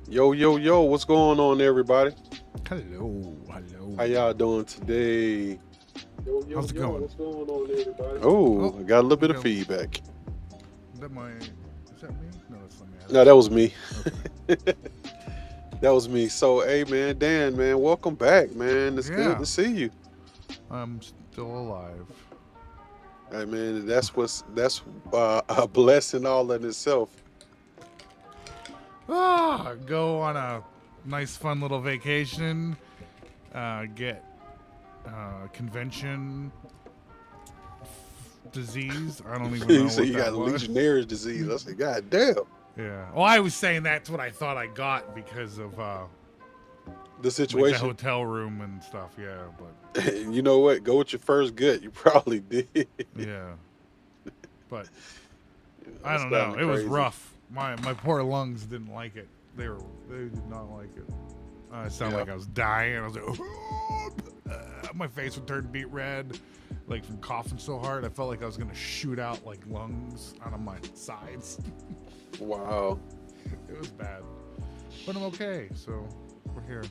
Yo, yo, yo, what's going on, everybody? Hello, hello. How y'all doing today? Yo, yo, How's it yo, going? what's going on, everybody? Oh, Oh, I got a little we bit of got. feedback. That my. Is that me? No, that's not me. I have No, it that was turned me. up. Okay. That was me. So, hey, man, Dan, man, welcome back, man. It's good Yeah, to see you. I'm still alive. Hey, man, that's a blessing all in itself. Go on a nice, fun little vacation. Get convention disease. I don't even You know say what you that got was. Legionnaire's disease. I said, God damn, Yeah. Well, I was saying that's what I thought I got because of the like the situation. hotel room and stuff. Yeah, but You know what? Go with your first gut. You probably did. yeah, but I That's don't kind know. of It was crazy. rough. My poor lungs didn't like it. They did not like it. I sounded Yeah. like I was dying. I was like, my face would turn beet red, like from coughing so hard. I felt like I was gonna shoot out like lungs out of my sides. Wow. It was bad, but I'm okay. So we're here.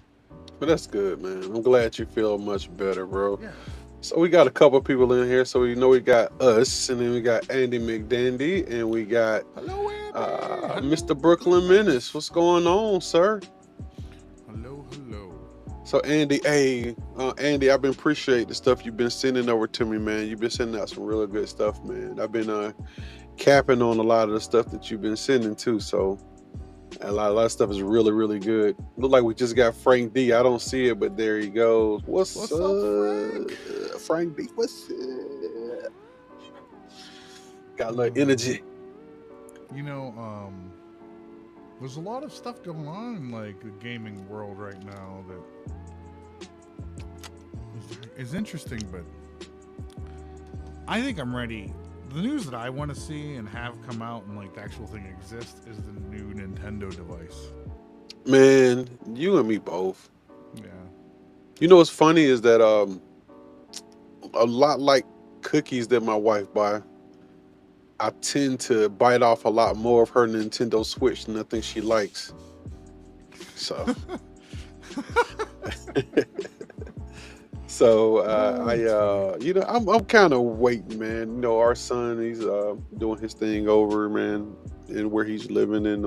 But that's good, man. I'm glad you feel much better, bro. Yeah. So we got a couple people in here. So we know we got us, and then we got Andy McDandy, and we got Hello, Andy. Mr. Hello, Brooklyn Brooklyn Menace. Menace. What's going on, sir? Hello, hello. So Andy, hey, Andy, I've been appreciate the stuff you've been sending over to me, man. You've been sending out some really good stuff, man. I've been capping on a lot of the stuff that you've been sending too. So a lot of stuff is really, really good. Look like we just got Frank D. I don't see it, but there he goes. What's What's up, Frank? Frank D? What's up? Got a little Uh, energy. you know, there's a lot of stuff going on in like the gaming world right now that is interesting, but I think I'm ready. The news that I want to see and have come out and like the actual thing exists is the new Nintendo device. Man, you and me both. Yeah. You know what's funny is that a lot like cookies that my wife buy, I tend to bite off a lot more of her Nintendo Switch than I think she likes. So So Oh, I, that's funny. I'm kind of waiting, man. You know, our son, he's doing his thing over, man, and where he's living, and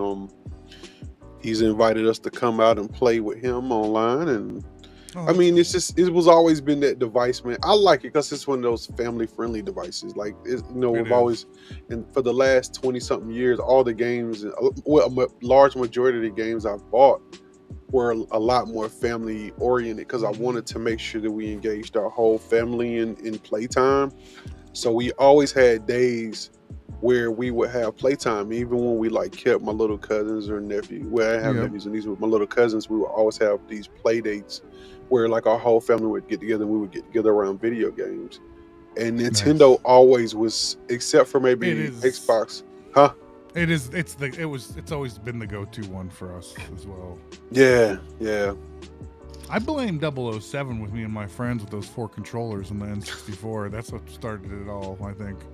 he's invited us to come out and play with him online. And Oh, I that's mean, cool. it was always been that device, man. I like it because it's one of those family friendly devices. Like, It we've is. always, and for the last 20 something years, all the games, well, large majority of the games I've bought were a lot more family oriented because I Mm-hmm. wanted to make sure that we engaged our whole family in playtime. So we always had days where we would have playtime, even when we like kept my little cousins or nephew. Well, I have Yep. nephews and nieces with my little cousins. We would always have these play dates where like our whole family would get together and we would get together around video games. And Nintendo Nice. always was, except for It maybe is. Xbox, huh? It is. It's the. It was. It's always been the go-to one for us as well. Yeah, yeah. I blame 007 with me and my friends with those four controllers and the N64. That's what started it all, I think.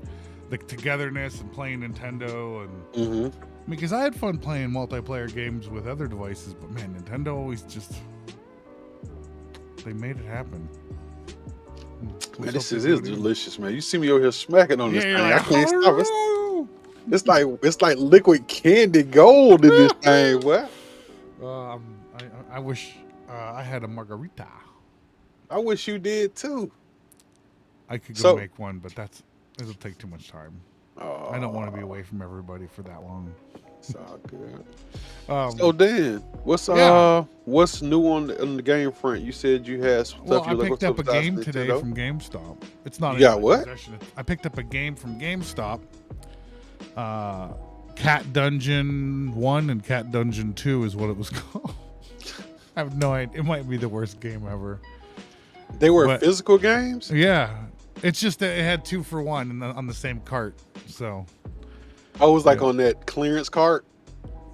The togetherness and playing Nintendo and Hmm. because I had fun playing multiplayer games with other devices, but man, Nintendo always just they made it happen. Man, Let's hope this they is do it again. delicious, man. You see me over here smacking on Yeah, this you're thing. I like, can't stop. hello. It's like liquid candy gold in this thing. What? I wish I had a margarita. I wish you did too. I could go So, make one, but it'll take too much time. I don't want to be oh, away from everybody for that long. it's all good. So Um, Dan, yeah. what's new on the game front? You said you had some Well, stuff I you're looking picked to up a besides game today Nintendo. from GameStop. It's not You in got my what? possession. I picked up a game from GameStop. Uh, Cat Dungeon 1 and Cat Dungeon 2 is what it was called. I have no idea. It might be the worst game ever. They were But physical games. yeah, it's just that it had 2 for 1 on the same cart. So, I was like yeah. on that clearance cart.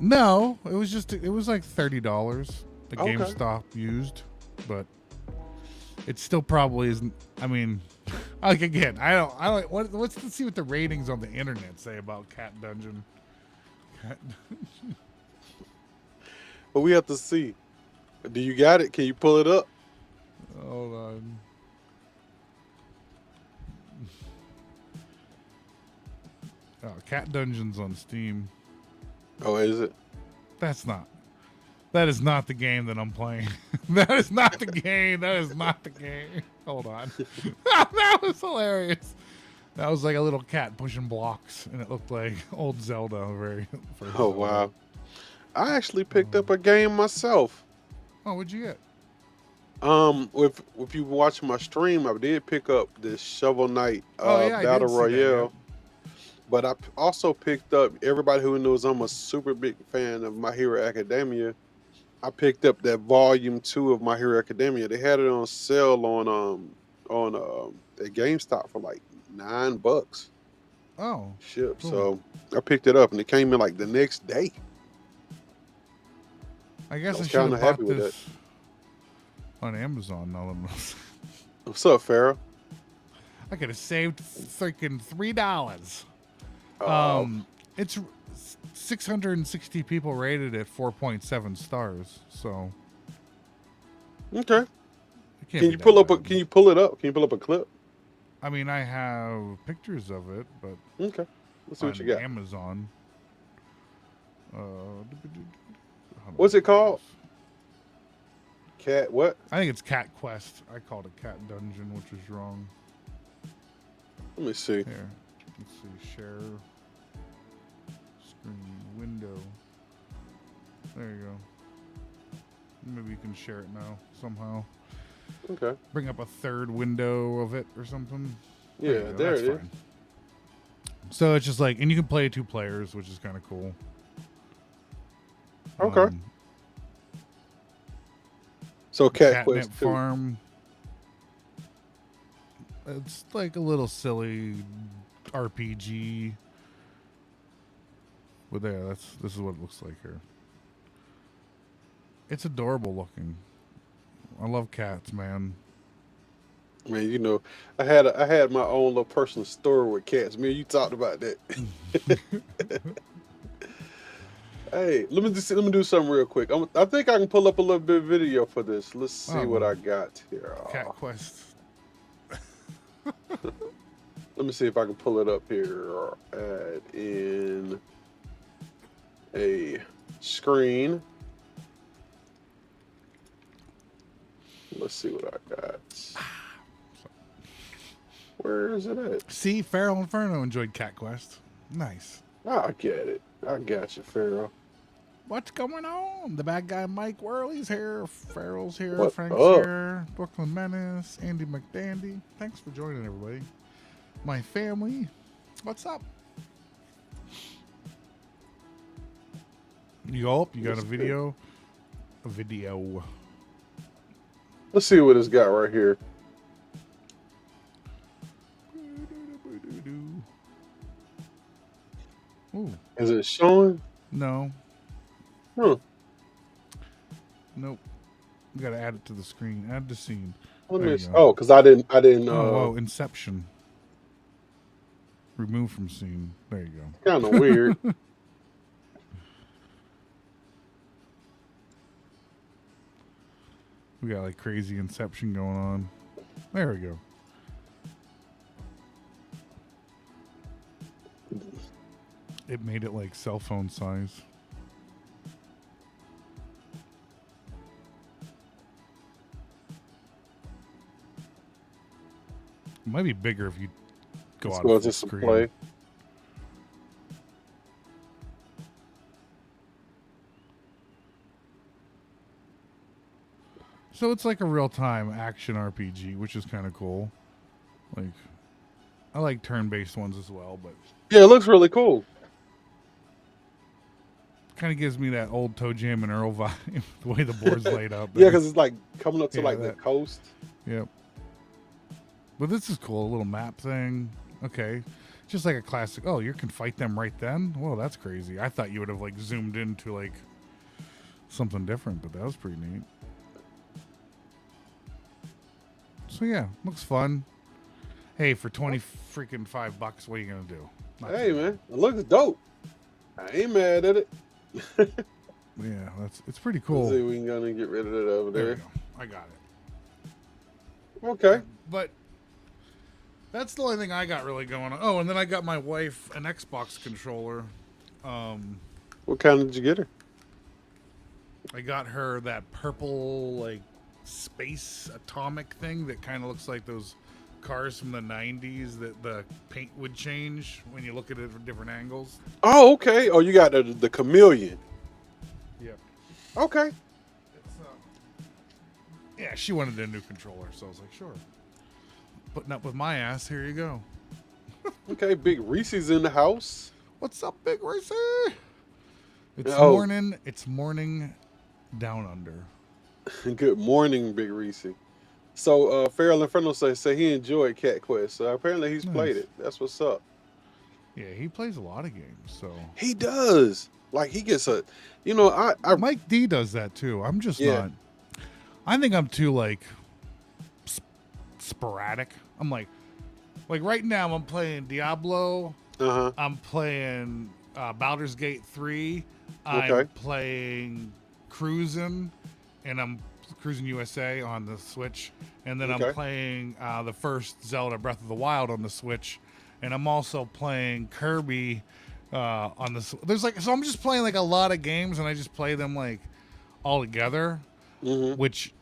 No, it was like $30 the Okay. GameStop used, but it still probably isn't. I mean, like again, I don't. Let's see what the ratings on the internet say about Cat Dungeon. Cat, But we have to see. Do you got it? Can you pull it up? Hold on. Oh, Cat Dungeons on Steam. Oh, is it? That's not. That is not the game that I'm playing. That is not the game. That is not the game. Hold on. That was hilarious. That was like a little cat pushing blocks, and it looked like old Zelda. Very first Oh Zelda. wow. I actually picked up a game myself. Oh, what'd you get? If you watch my stream, I did pick up this Shovel Knight Oh yeah, I Battle did see that, Royale. But I also picked up, everybody who knows I'm a super big fan of My Hero Academia. I picked up that volume 2 of My Hero Academia. They had it on sale at GameStop for like $9. Oh, Ship. cool. So I picked it up and it came in like the next day. I guess I was should kinda have bought happy with this on Amazon. Now that What's up, Farrah? I could have saved freaking $3. It's 660 people rated it 4.7 stars. So Okay. it can't Can be you that pull up bad. can you pull it up? Can you pull up a clip? I mean, I have pictures of it, but Okay. Let's see on what you got. Amazon. What's it called? Cat what? I think it's Cat Quest. I called it Cat Dungeon, which was wrong. Let me see. Here, let's see. Share screen window. There you go. Maybe you can share it now somehow. Okay. Bring up a third window of it or something. Yeah, you go. there That's it is. fine. So it's just like, and you can play 2 players, which is kind of cool. Okay. So Cat Quest Catnip 2. Farm. It's like a little silly RPG. But there, this is what it looks like here. It's adorable looking. I love cats, man. Man, you know, I had my own little personal story with cats. Man, you talked about that. Hey, let me do something real quick. I think I can pull up a little bit of video for this. Let's see what I got here. Cat Quest. Let me see if I can pull it up here or add in a screen. Let's see what I got. Where is it at? See, Feral Inferno enjoyed Cat Quest. Nice. I get it. I got you, Pharaoh. What's going on? The bad guy Mike Worley's here. Farrell's here. What's Frank's up? here. Brooklyn Menace. Andy McDandy. Thanks for joining, everybody. My family. What's up? You got a video? A video. Let's see what it's got right here. Ooh. Is it showing? No. Huh. Nope. We gotta add it to the screen. Add the scene. Oh, because I didn't. Oh, Inception. Remove from scene. There you go. Kind of weird. We got like crazy Inception going on. There we go. It made it like cell phone size. It might be bigger if you go Let's out go of to the some screen. play. So it's like a real-time action RPG, which is kind of cool. Like, I like turn-based ones as well, but Yeah, it looks really cool. kind of gives me that old Toe Jam and Earl vibe, the way the board's laid out. Yeah, because it's like coming up to Yeah, like the that- coast. Yep. But this is cool, a little map thing. Okay. Just like a classic. Oh, you can fight them right then? Well, that's crazy. I thought you would have like zoomed into like something different, but that was pretty neat. So yeah, looks fun. Hey, for 20 freaking $5, what are you gonna do? Not Hey too bad. man, it looks dope. I ain't mad at it. Yeah, it's pretty Let's cool. see, we can go and get rid of it over There we there. go. I got Okay. it. But that's the only thing I got really going on. Oh, and then I got my wife an Xbox controller. Um, What kind did you get her? I got her that purple like space atomic thing that kind of looks like those cars from the 90s that the paint would change when you look at it from different angles. Oh, okay. Oh, you got the chameleon. Yep. Okay. It's, yeah, she wanted a new controller, so I was like, sure. Putting up with my ass, here you go. Okay, Big Reese's in the house. What's up, Big Racer? It's Oh. morning down under. Good morning, Big Reese. So Farrell Inferno say he enjoyed Cat Quest. So apparently he's played Nice. it. That's what's up. Yeah, he plays a lot of games, so He does. Like he gets a, you know, I Mike D does that too. I'm just yeah. not. I think I'm too like sporadic. I'm like right now I'm playing Diablo. Uh-huh. I'm playing Baldur's Gate 3. I'm Okay. playing Cruisin', and I'm Cruising USA on the Switch, and then Okay. I'm playing the first Zelda Breath of the Wild on the Switch, and I'm also playing Kirby on the. There's like so I'm just playing like a lot of games, and I just play them like all together, Mm-hmm. which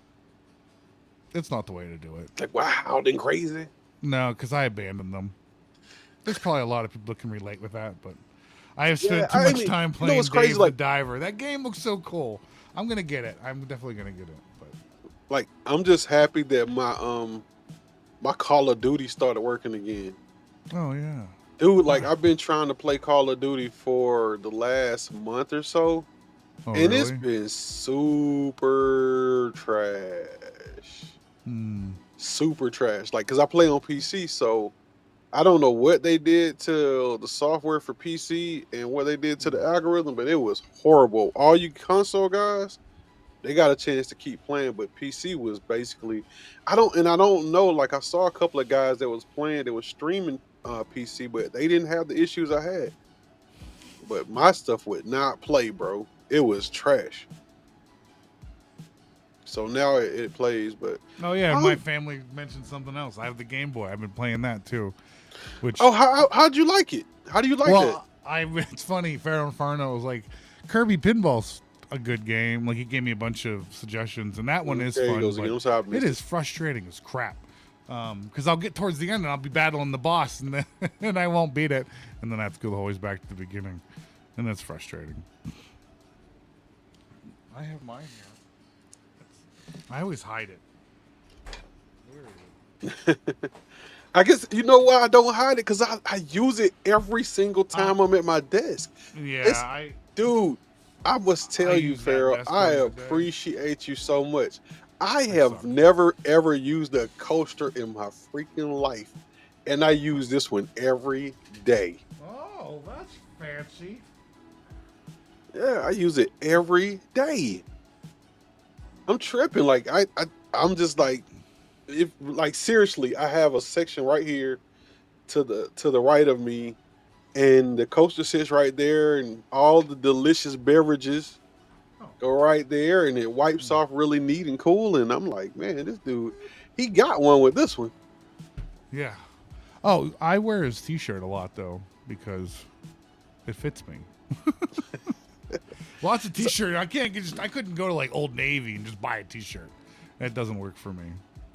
it's not the way to do it. Like wild and crazy. No, because I abandoned them. There's probably a lot of people that can relate with that, but I have Yeah, spent too I much mean, time you know playing what's crazy? Dave Like, the Diver. That game looks so cool. I'm gonna get it. I'm definitely gonna get it. But I'm just happy that my Call of Duty started working again. oh yeah, Dude, like I've been trying to play Call of Duty for the last month or so, oh and it's really? been super trash. Hmm. Super trash. Like, cause I play on PC, so I don't know what they did to the software for PC and what they did to the algorithm, but it was horrible. All you console guys, they got a chance to keep playing, but PC was basically, I don't know. Like I saw a couple of guys that was playing, that was streaming PC, but they didn't have the issues I had. But my stuff would not play, bro. It was trash. So now it plays, but Oh yeah, and my um, family mentioned something else. I have the Game Boy. I've been playing that too. Which oh, how'd you like it? How do you like that? well, it's funny. Pharaoh Farno was like Kirby Pinball's a good game. Like he gave me a bunch of suggestions, and that one is There he fun. goes again. But I'm sorry I it missed is frustrating as crap. Because I'll get towards the end and I'll be battling the boss, and then and I won't beat it, and then I have to go always back to the beginning, and that's frustrating. I have mine here. I always hide it. Where is it? I guess you know why I don't hide it, because I use it every single time I'm at my desk. Yeah, It's dude, I must I tell you, use that Farrell, desk I during the day. appreciate you so much. I I have suck. never ever used a coaster in my freaking life, and I use this one every day. Oh, that's fancy. Yeah, I use it every day. I'm tripping. Like I'm just like, if like seriously, I have a section right here to the right of me, and the coaster sits right there, and all the delicious beverages Oh, go right there, and it wipes off really neat and cool. And I'm like, man, this dude, he got one with this one. yeah. Oh, I wear his T-shirt a lot though because it fits me. Lots of So, T-shirt. I couldn't go to like Old Navy and just buy a T-shirt. That doesn't work for me.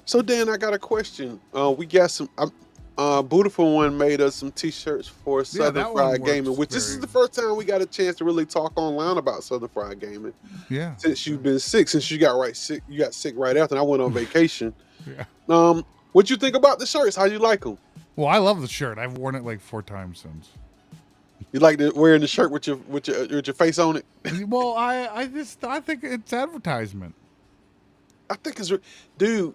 so Dan, I got a question. We got some. Beautiful One made us some T-shirts for Yeah, Southern that one Fried Gaming, works which this is very. the first time we got a chance to really talk online about Southern Fried Gaming Yeah. since you've been sick. Since you got sick, you got sick right after, and I went on vacation. Yeah. What you think about the shirts? How you like them? Well, I love the shirt. I've worn it like 4 times since. You like wearing the shirt with your face on it? Well, I think it's advertisement. I think it's dude.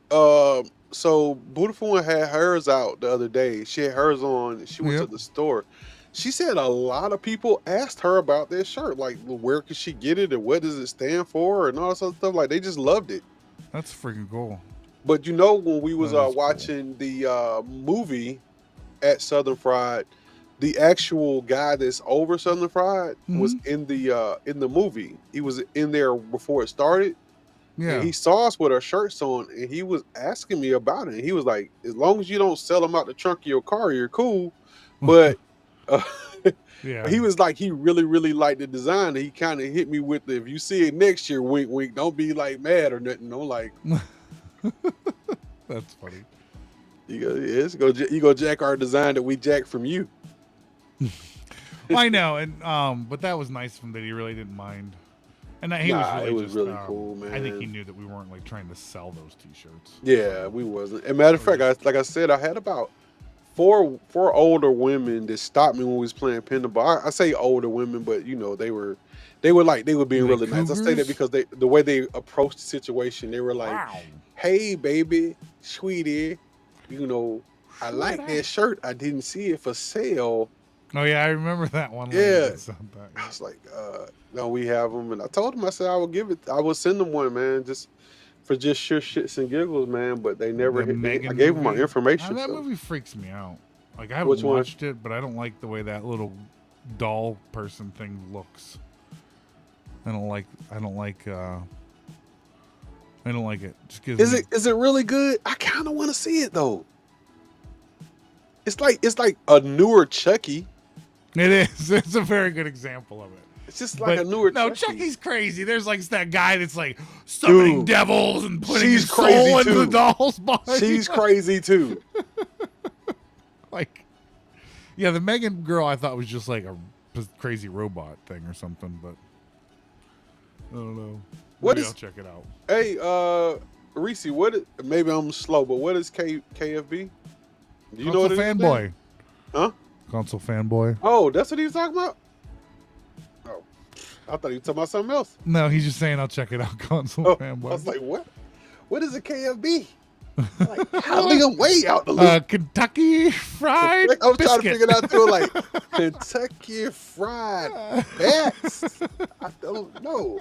So Beautiful One had hers out the other day. She had hers on. She went to Yep. the store. She said a lot of people asked her about this shirt, like where could she get it and what does it stand for and all this other stuff. Like they just loved it. That's freaking cool. But when we was That is cool. watching the movie at Southern Fried, the actual guy that's over Southern Fried was Mhm. in the movie. He was in there before it started, and Yeah. he saw us with our shirts on, and he was asking me about it. And he was like, "As long as you don't sell them out the trunk of your car, you're cool." But uh, Yeah. he was like, he really, really liked the design. And he kind of hit me with the, "If you see it next year, wink, wink. Don't be like mad or nothing." I'm like, That's funny. You go jack our design that we jacked from you." Well, I know, and but that was nice of him that he really didn't mind, and that he was Nah, it really was just. really cool, I think he man. knew that we weren't like trying to sell those T-shirts. Yeah, we wasn't. As a matter of fact, like I said, I had about four older women that stopped me when we was playing pinball. I say older women, but you know they were Were being they really nice. I say that cougars? because the way they approached the situation, they were like, Wow. "Hey, baby, sweetie, you know, I like that shirt. I didn't see it for sale." Oh yeah, I remember that one lady Yeah, that said that. I was like, "No, we have them," and I told them, I said, I would send them one, man, just for just sure shits and giggles, man. But they never The hit. I Megan gave them my movie. information. That So movie freaks me out. Like I haven't which one? watched it, but I don't like the way that little doll person thing looks. I don't like. I don't like. I don't like it. Just gives me. Is it really good? I kind of want to see it though. It's like a newer Chucky. It is. It's a very good example of it. It's just like a But newer no, Chucky. Chucky's crazy. There's like that guy that's like summoning Dude, devils and putting she's his crazy soul into the too. doll's body. She's crazy too. Like, yeah, the Megan girl I thought was just like a crazy robot thing or something, but I don't know. Maybe I'll check it out. Hey, Reese, maybe I'm slow, but what is KFB? Do you know what it is? Fanboy. Huh? Console fanboy. Oh, that's what he was talking about? Oh, I thought he was talking about something else. No, he's just saying I'll check it out. Console Oh, fanboy. I was like, what? What is a KFB? Like, I'm way out the loop. Kentucky Fried I was trying to Biscuit. figure it out too. Like Kentucky Fried Bats. I don't know.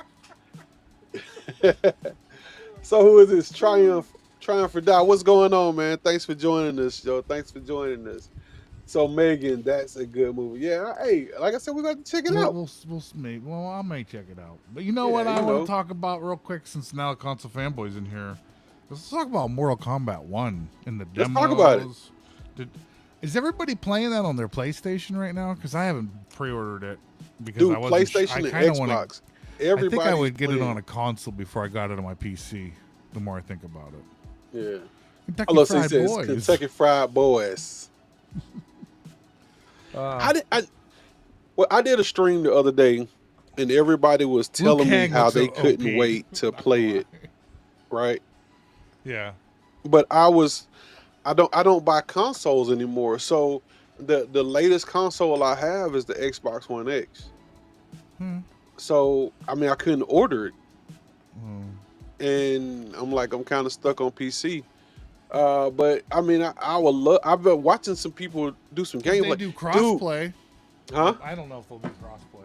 So who is this? Triumph or Die. What's going on, man? Thanks for joining us, Joe. Thanks for joining us. So Megan, that's a good movie. Yeah, hey, like I said, we're going to check it out. Well, I may check it out. But you know what I want to talk about real quick, since now Console Fanboy's in here. Let's talk about Mortal Kombat 1 in the demos. Let's talk about it. Is everybody playing that on their PlayStation right now? Because I haven't pre-ordered it because Dude, I wasn't PlayStation and Xbox. I think I would get it on a console before I got it on my PC. The more I think about it. Yeah. Kentucky Fried Boys. Kentucky Fried Boys. I did a stream the other day, and everybody was telling me how they couldn't wait to play it. Right? Yeah. But I don't buy consoles anymore. So the latest console I have is the Xbox One X. So I mean I couldn't order it. And I'm kind of stuck on PC. But I mean I would love. I've been watching some people do some games. They do crossplay. Huh? I don't know if they'll do crossplay.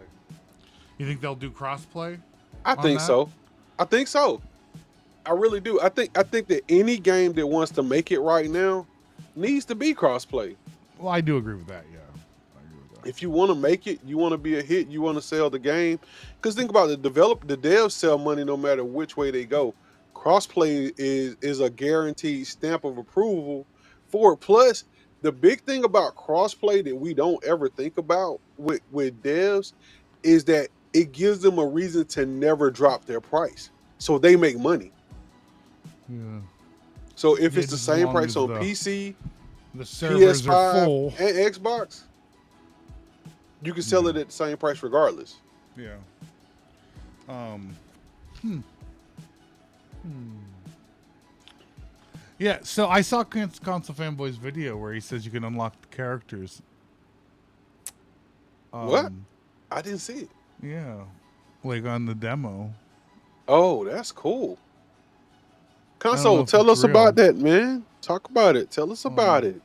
You think they'll do crossplay? I think so. I really do. I think that any game that wants to make it right now needs to be crossplay. Well, I do agree with that. Yeah, I agree with that. If you want to make it, you want to be a hit, you want to sell the game. Because think about it, the devs sell money no matter which way they go. Crossplay is a guaranteed stamp of approval for it. Plus, the big thing about crossplay that we don't ever think about with devs is that it gives them a reason to never drop their price. So they make money. Yeah. So if it's the same price on PC, the servers PS5, are full, and Xbox, you can sell it at the same price regardless. Yeah. Yeah, so I saw Console Fanboy's video where he says you can unlock the characters. What? I didn't see it. Yeah. Like on the demo. Oh, that's cool. Console, tell us about that, man. Talk about it. Tell us about it.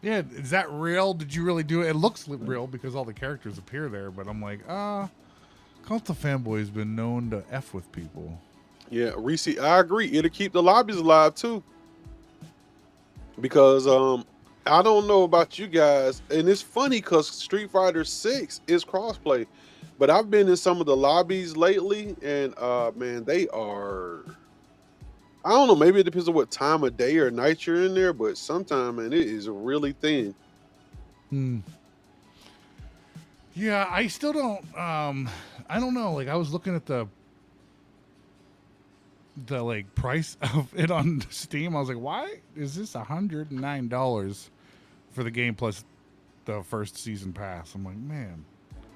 Yeah, is that real? Did you really do it? It looks real because all the characters appear there, but I'm like, Console Fanboy's been known to F with people. Yeah, Reese, I agree. It'll keep the lobbies alive too. Because I don't know about you guys, and it's funny because Street Fighter 6 is crossplay, but I've been in some of the lobbies lately, and man, they are. I don't know. Maybe it depends on what time of day or night you're in there, but sometimes, man, it is really thin. Hmm. Yeah, I still don't. I don't know. Like I was looking at the like price of it on Steam. I was like, why is this $109 for the game plus the first season pass? I'm like, man,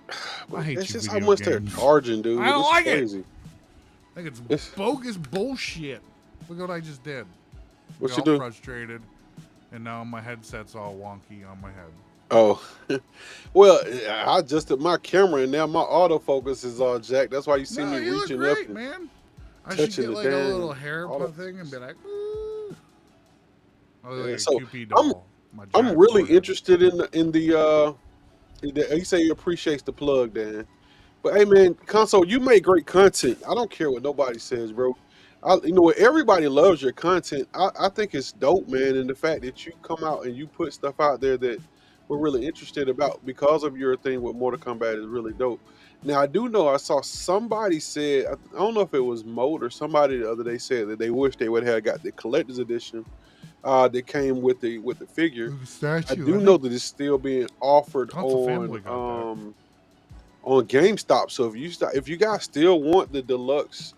I But hate that's you, just how video much they're games. charging, I dude. don't It's like it. crazy. I think it's It's, bogus bullshit. Look what I just did. I what got you all do? frustrated, and now my headset's all wonky on my head. Oh, well, I adjusted my camera and now my autofocus is all jacked. That's why you see No, me you look reaching up great, and man. I should touching get the like a little damn hair thing and be autofocus. like, ooh. I look Yeah, like a so QP I'm doll. My I'm giant really forehead. interested in the. You say he appreciates the plug, Dan. But hey, man, console, you make great content. I don't care what nobody says, bro. You know what? Everybody loves your content. I think it's dope, man, and the fact that you come out and you put stuff out there that we're really interested about because of your thing with Mortal Kombat is really dope. Now, I do know I saw somebody said I don't know if it was Mode or somebody the other day said that they wish they would have got the collector's edition that came with the figure. The I statue. I do know think that it's still being offered Console Fanboy got that. on GameStop. So if you guys still want the deluxe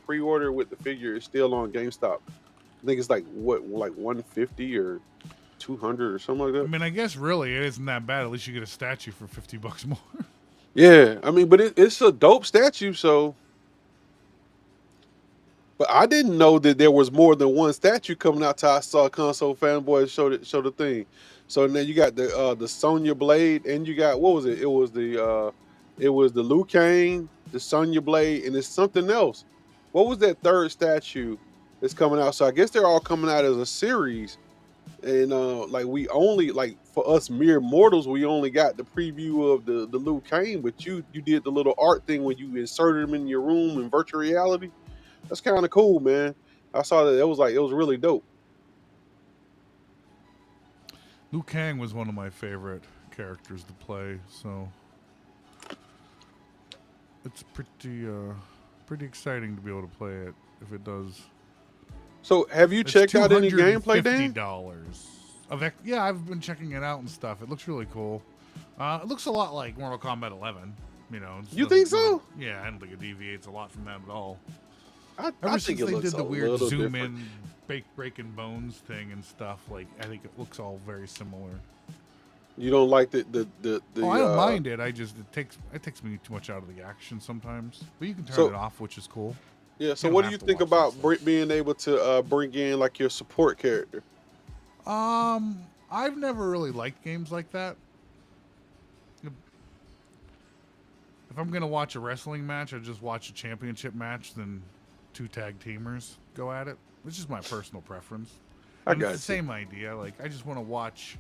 pre-order with the figure, it's still on GameStop. I think it's like what like 150 or 200 or something like I that. mean, I guess really it isn't that bad. At least you get a statue for $50 more. Yeah, I mean, but it's a dope statue. So, but I didn't know that there was more than one statue coming out till I saw Console Fanboy show the thing. So now you got the Sonya Blade, and you got what was it? It was the Liu Kang, the Sonya Blade, and it's something else. What was that third statue that's coming out? So I guess they're all coming out as a series. And like we only like for us mere mortals, we only got the preview of the Liu Kang, but you did the little art thing when you inserted him in your room in virtual reality. That's kind of cool, man. I saw that. It was like it was really dope. Liu Kang was one of my favorite characters to play, so it's pretty exciting to be able to play it if it does. So, have you It's checked two out any hundred and gameplay, fifty Dan? dollars. Yeah, I've been checking it out and stuff. It looks really cool. It looks a lot like Mortal Kombat 11. You know, it You think doesn't really. so? Yeah, I don't think it deviates a lot from that at all. I Ever think since it they looks did a the weird little zoom different. in, breaking bones thing and stuff, like I think it looks all very similar. You don't like Oh, I the don't mind it. I just it takes me too much out of the action sometimes. But you can turn it so off, which is cool. yeah. You So, don't what do have you to think watch that about stuff. being able to bring in like your support character? I've never really liked games like that. If I'm gonna watch a wrestling match, I just watch a championship match, then two tag teamers go at it. It's just my personal preference, I and it's the got you. same idea. Like I just want to watch.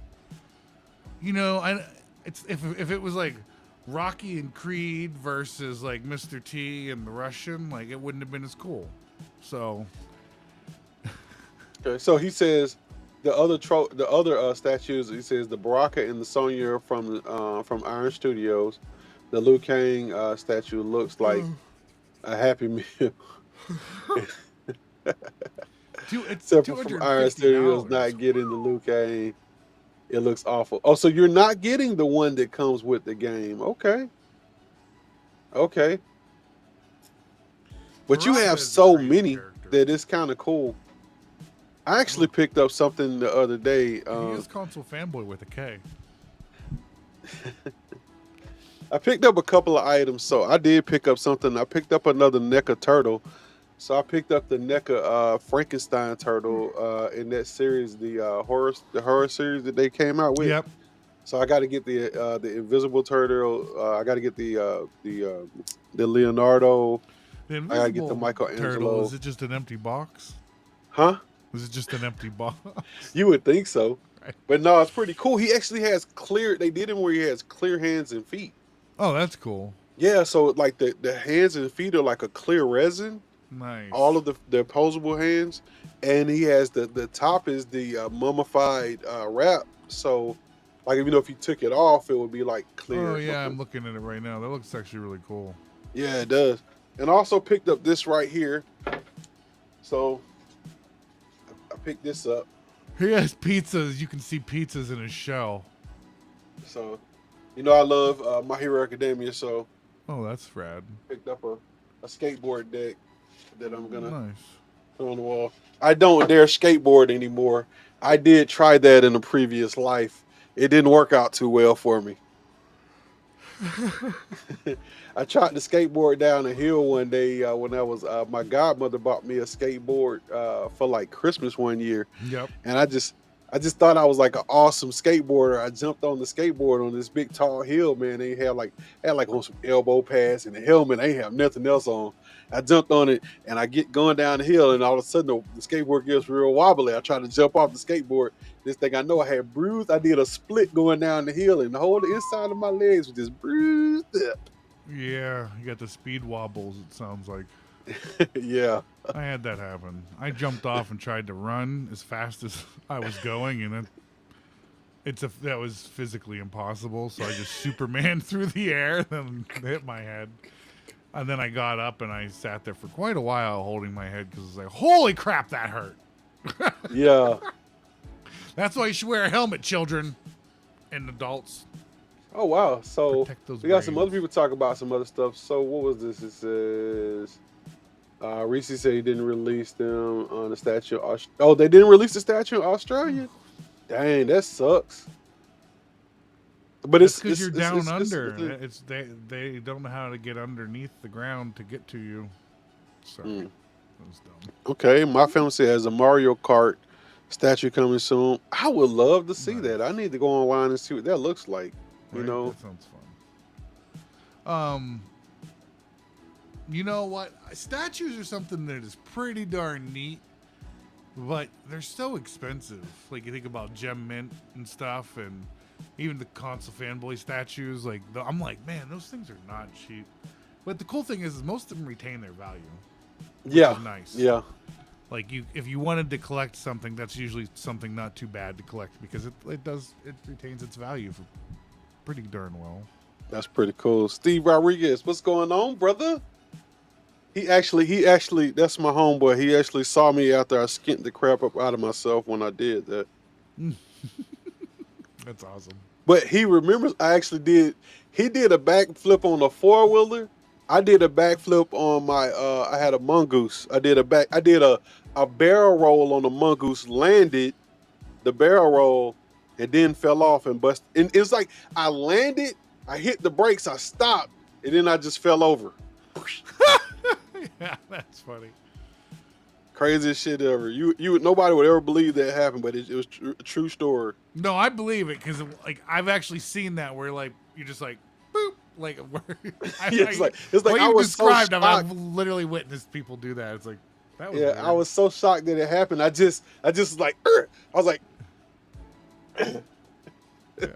You know, it's if it was like Rocky and Creed versus like Mr. T and the Russian, like it wouldn't have been as cool. So Okay. So he says the other statues. He says the Baraka and the Sonya from Iron Studios. The Liu Kang statue looks like a Happy Meal. it's Except two for from hundred and Iron fifty Studios dollars. not getting the Liu Kang. It looks awful. Oh, so you're not getting the one that comes with the game. Okay. Okay. But you Baraka have is a so crazy many character. that it's kind of cool. I actually Well, picked up something the other day. he is console fanboy with a K. I picked up a couple of items. So I did pick up something. I picked up another NECA turtle. So I picked up the NECA Frankenstein turtle in that series, the horror series that they came out with. Yep. So I got to get the Invisible Turtle. I got to get the Leonardo. The I got to get the invisible turtle, Michelangelo. is it just an empty box? Huh? Is it just an empty box? You would think so, Right. but no, it's pretty cool. He actually has clear. They did him where he has clear hands and feet. Oh, that's cool. Yeah, so like the hands and feet are like a clear resin, Nice. all of the opposable hands, and he has the top is the mummified wrap. So, like if you took it off, it would be like Oh clear. yeah, I'm looking at it right now. That looks actually really cool. Yeah, it does. And I also picked up this right here. So I picked this up. He has pizzas. You can see pizzas in his shell. So, I love My Hero Academia. So Oh, that's rad. picked up a skateboard deck that I'm gonna Nice. put on the wall. I don't dare skateboard anymore. I did try that in a previous life. It didn't work out too well for me. I tried to skateboard down a hill one day when I was my godmother bought me a skateboard for like Christmas one year, Yep. and I just thought I was like an awesome skateboarder. I jumped on the skateboard on this big tall hill, man. They had like on some elbow pads and a helmet. I ain't have nothing else on. I jumped on it and I get going down the hill, and all of a sudden the skateboard gets real wobbly. I tried to jump off the skateboard. This thing I know I had bruised. I did a split going down the hill, and the whole inside of my legs was just bruised up. Yeah, you got the speed wobbles. It sounds like. Yeah. I had that happen. I jumped off and tried to run as fast as I was going, and that was physically impossible. So I just Superman through the air, then hit my head, and then I got up and I sat there for quite a while holding my head because I was like, "Holy crap, that hurt!" Yeah. That's why you should wear a helmet, children and adults. Oh wow. So Protect those we got some brains. other people talk about some other stuff. So what was this? It says Reese said he didn't release them on the statue. Oh, they didn't release the statue in Australia. Dang, that sucks. But That's it's because you're down under. it's- They don't know how to get underneath the ground to get to you. Sorry, Mm. that was dumb. Okay, my family said has a Mario Kart statue coming soon. I would love to see Nice. that. I need to go online and see what that looks like. You Right? know, That sounds fun. You know what? Statues are something that is pretty darn neat, but they're so expensive. Like you think about Gem Mint and stuff, and even the console fanboy statues. I'm like, man, those things are not cheap. But the cool thing is most of them retain their value. yeah, Is nice. yeah, Like if you wanted to collect something, that's usually something not too bad to collect because it retains its value for pretty darn well. that's pretty cool. Steve Rodriguez, what's going on, brother? He actually, that's my homeboy. He actually saw me after I skint the crap up out of myself when I did that. That's awesome. But he remembers he did a backflip on a four-wheeler. I did a backflip on my I had a mongoose. I did a barrel roll on a mongoose, landed the barrel roll, and then fell off and bust. And it's like I landed, I hit the brakes, I stopped, and then I just fell over. Yeah, that's funny. Craziest shit ever. Nobody would ever believe that happened, but it was a true story. No, I believe it because like I've actually seen that where like you're just like boop like It's like what I you was so described. I've shocked. literally witnessed people do that. It's like that was Yeah, weird. I was so shocked that it happened. I just was like, "Ugh." I was like, Yeah.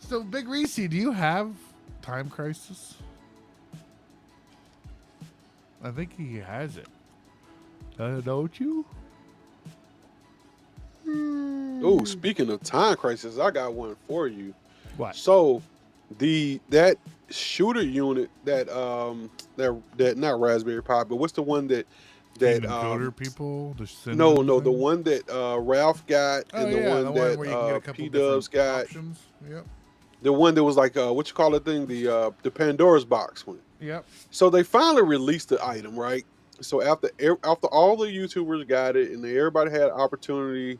So Big Reese, do you have Time Crisis? I think he has it. Don't you? oh, speaking of time crisis, I got one for you. What? So, that shooter unit that not Raspberry Pi, but what's the one that Human coder people? The no, the thing? one that Ralph got Oh, and yeah, the one that where you can get a couple P Dubs different got, options. Yep. the one that was like what you call it thing, the Pandora's box one. Yep. So they finally released the item, right? So after all the YouTubers got it and everybody had opportunity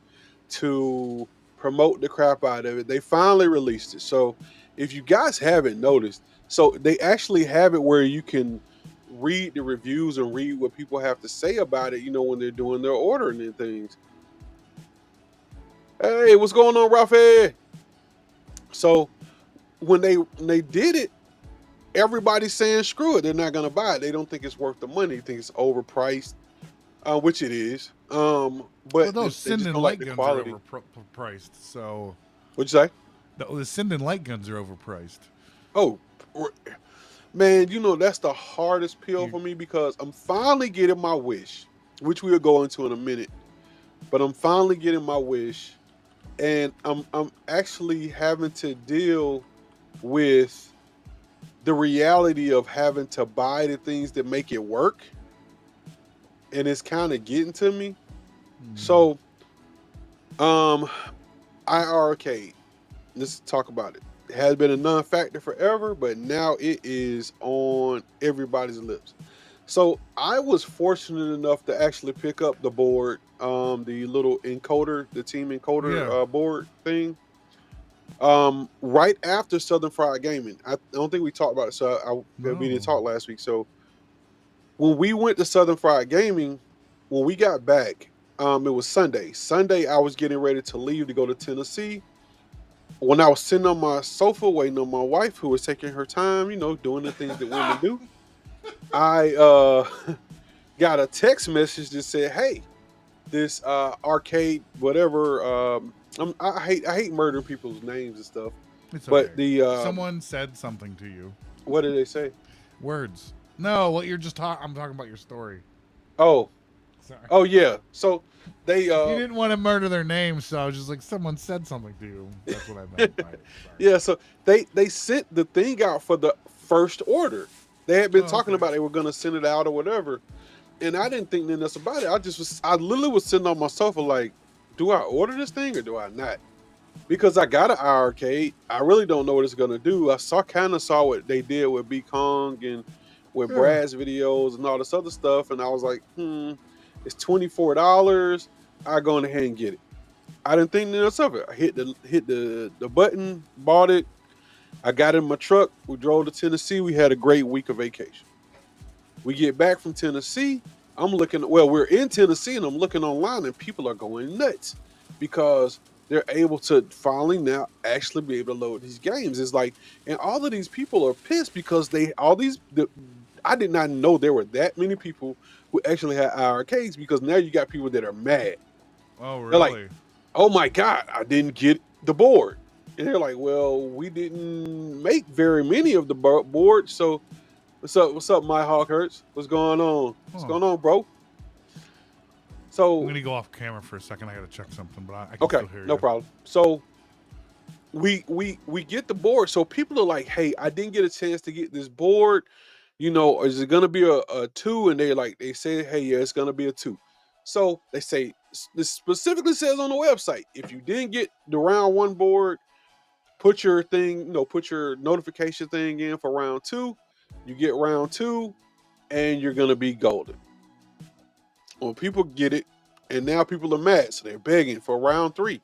to promote the crap out of it, they finally released it. So if you guys haven't noticed, so they actually have it where you can read the reviews and read what people have to say about it, when they're doing their ordering and things. Hey, what's going on, Rafael? So when they did it, everybody's saying screw it, they're not gonna buy it. They don't think it's worth the money. They think it's overpriced, which it is. But Well, those they just Sin and don't light the guns quality. are overpriced. So What'd you say? the Sin and light guns are overpriced. Oh, Man, you know, that's the hardest pill You for me because I'm finally getting my wish, which we'll go into in a minute. But I'm finally getting my wish, and I'm actually having to deal with the reality of having to buy the things that make it work, and it's kind of getting to me. So, um, iARCade. Let's talk about it. It has been a non-factor forever, but now it is on everybody's lips. So I was fortunate enough to actually pick up the board, the little encoder, the team encoder yeah. board thing, right after Southern Fried Gaming. I don't think we talked about it, so we didn't No. talk last week. So when we went to Southern Fried Gaming, when we got back, it was Sunday. Sunday, I was getting ready to leave to go to Tennessee. When I was sitting on my sofa waiting on my wife, who was taking her time, you know, doing the things that women do, I got a text message that said, "Hey, this arcade, whatever." I hate murdering people's names and stuff, It's but okay. the Someone said something to you. what did they say? Words. No, what you're just talking. I'm talking about your story. Oh, Sorry. oh yeah. So they You didn't want to murder their name, so I was just like, someone said something to you. That's what I meant by it. Sorry. yeah. So they sent the thing out for the first order. They had been Oh, talking okay. about they were going to send it out or whatever, and I didn't think nothing else about it. I literally was sitting on my sofa like, do I order this thing or do I not? Because I got an arcade, I really don't know what it's gonna do. I kind of saw what they did with B Kong and with Yeah. Brad's videos and all this other stuff, and I was like, it's $24. I go ahead and get it. I didn't think nothing else of it. I hit the button, bought it. I got in my truck. We drove to Tennessee. We had a great week of vacation. We get back from Tennessee. I'm looking, well, we're in Tennessee and I'm looking online and people are going nuts because they're able to finally now actually be able to load these games. It's like, and all of these people are pissed because I did not know there were that many people who actually had arcades because now you got people that are mad. Oh, They're like, really? oh my God, I didn't get the board. And they're like, well, we didn't make very many of the boards. So what's up, my Hawk Hurts? What's going on? What's Huh. going on, bro? I'm So gonna go off camera for a second. I gotta check something, but I can okay, still hear no you. problem. So we get the board. So people are like, hey, I didn't get a chance to get this board. You know, is it gonna be a two? And they say, hey, yeah, it's gonna be a two. So they say this specifically says on the website, if you didn't get the round one board, put your thing, put your notification thing in for round two. You get round two, and you're gonna be golden. Well, people get it, and now people are mad, so they're begging for round three.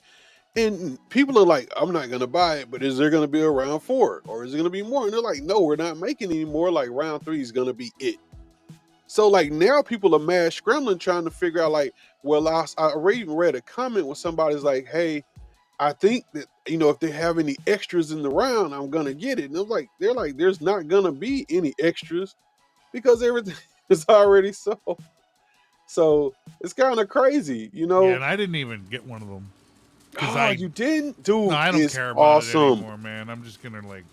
And people are like, I'm not gonna buy it, but is there gonna be a round four, or is it gonna be more? And they're like, no, we're not making any more. Like round three is gonna be it. So like now people are mad, scrambling, trying to figure out like, well, I already even read a comment where somebody's like, hey, I think that if they have any extras in the round, I'm gonna get it. And I'm like, they're like, there's not gonna be any extras because everything is already sold. So it's kind of crazy, Yeah, and I didn't even get one of them because Oh, I you didn't, no, dude? I don't It's care about it awesome. anymore, man. I'm just gonna like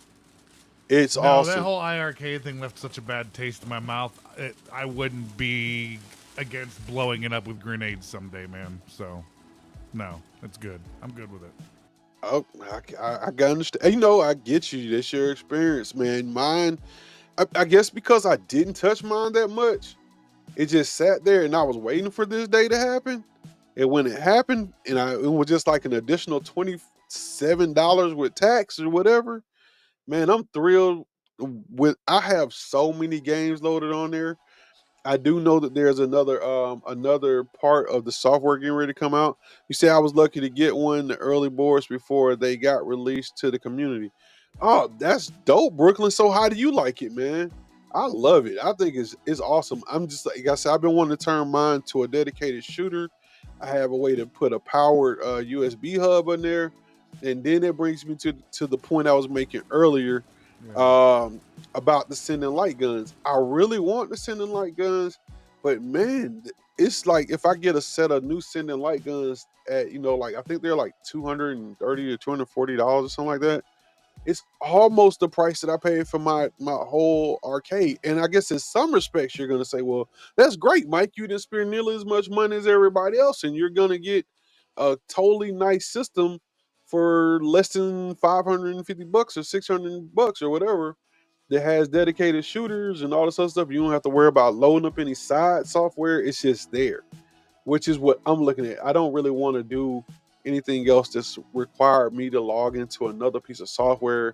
It's no. That awesome. whole iArcade thing left such a bad taste in my mouth. I wouldn't be against blowing it up with grenades someday, man. So no, it's good. I'm good with it. Oh, I got understand. I get you. That's your experience, man. Mine, I guess because I didn't touch mine that much, it just sat there, and I was waiting for this day to happen. And when it happened, and it was just like an additional $27 with tax or whatever. Man, I'm thrilled. I have so many games loaded on there. I do know that there's another part of the software getting ready to come out. You say I was lucky to get one the early boards before they got released to the community. Oh, that's dope, Brooklyn. So how do you like it, man? I love it. I think it's awesome. I'm just like I said, I've been wanting to turn mine to a dedicated shooter. I have a way to put a powered USB hub in there, and then it brings me to the point I was making earlier, Yeah. um, about the sending light guns. I really want the sending light guns, but man, it's like if I get a set of new sending light guns at like I think they're like $230 or $240 or something like that. it's almost the price that I paid for my whole arcade. And I guess in some respects, you're gonna say, well, that's great, Mike. You didn't spend nearly as much money as everybody else, and you're gonna get a totally nice system for less than $550 or $600 or whatever that has dedicated shooters and all this other stuff. You don't have to worry about loading up any side software. It's just there, which is what I'm looking at. I don't really want to do anything else that's required me to log into another piece of software.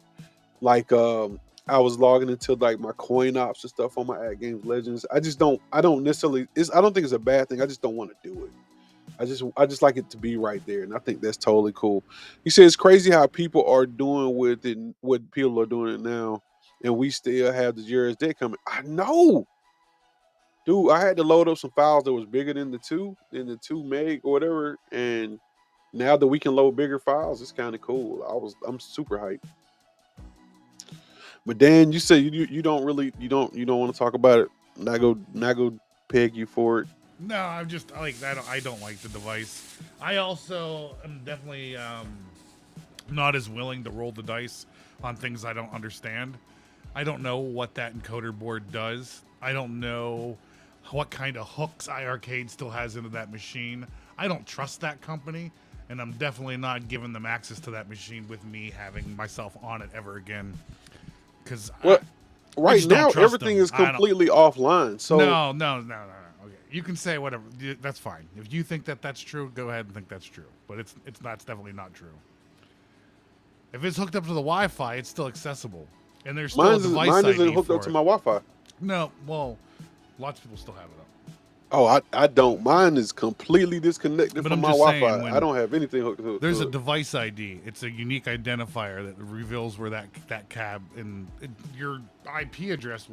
Like I was logging into like my coin ops and stuff on my AtGames Legends. I don't necessarily I don't think it's a bad thing. I just don't want to do it. I just like it to be right there. And I think that's totally cool. You say it's crazy how people are doing with it, what people are doing it now, and we still have the Jerry's Day coming. I know. Dude, I had to load up some files that was bigger than the 2 meg or whatever, and now that we can load bigger files, it's kind of cool. I'm super hyped. But Dan, you say you don't really you don't want to talk about it. Not go peg you for it. No, I'm just like I don't like the device. I also am definitely not as willing to roll the dice on things I don't understand. I don't know what that encoder board does. I don't know what kind of hooks iArcade still has into that machine. I don't trust that company, and I'm definitely not giving them access to that machine with me having myself on it ever again. Because right now everything is completely offline. So no. Okay, you can say whatever. That's fine. If you think that that's true, go ahead and think that's true. But it's definitely not true. If it's hooked up to the Wi-Fi, it's still accessible, and there's still a device mine ID isn't hooked up to my Wi-Fi. No, well, lots of people still have it up. Oh, I don't. Mine is completely disconnected from my Wi-Fi. I don't have anything hooked to it. There's a device ID. It's a unique identifier that reveals where that cab and your IP address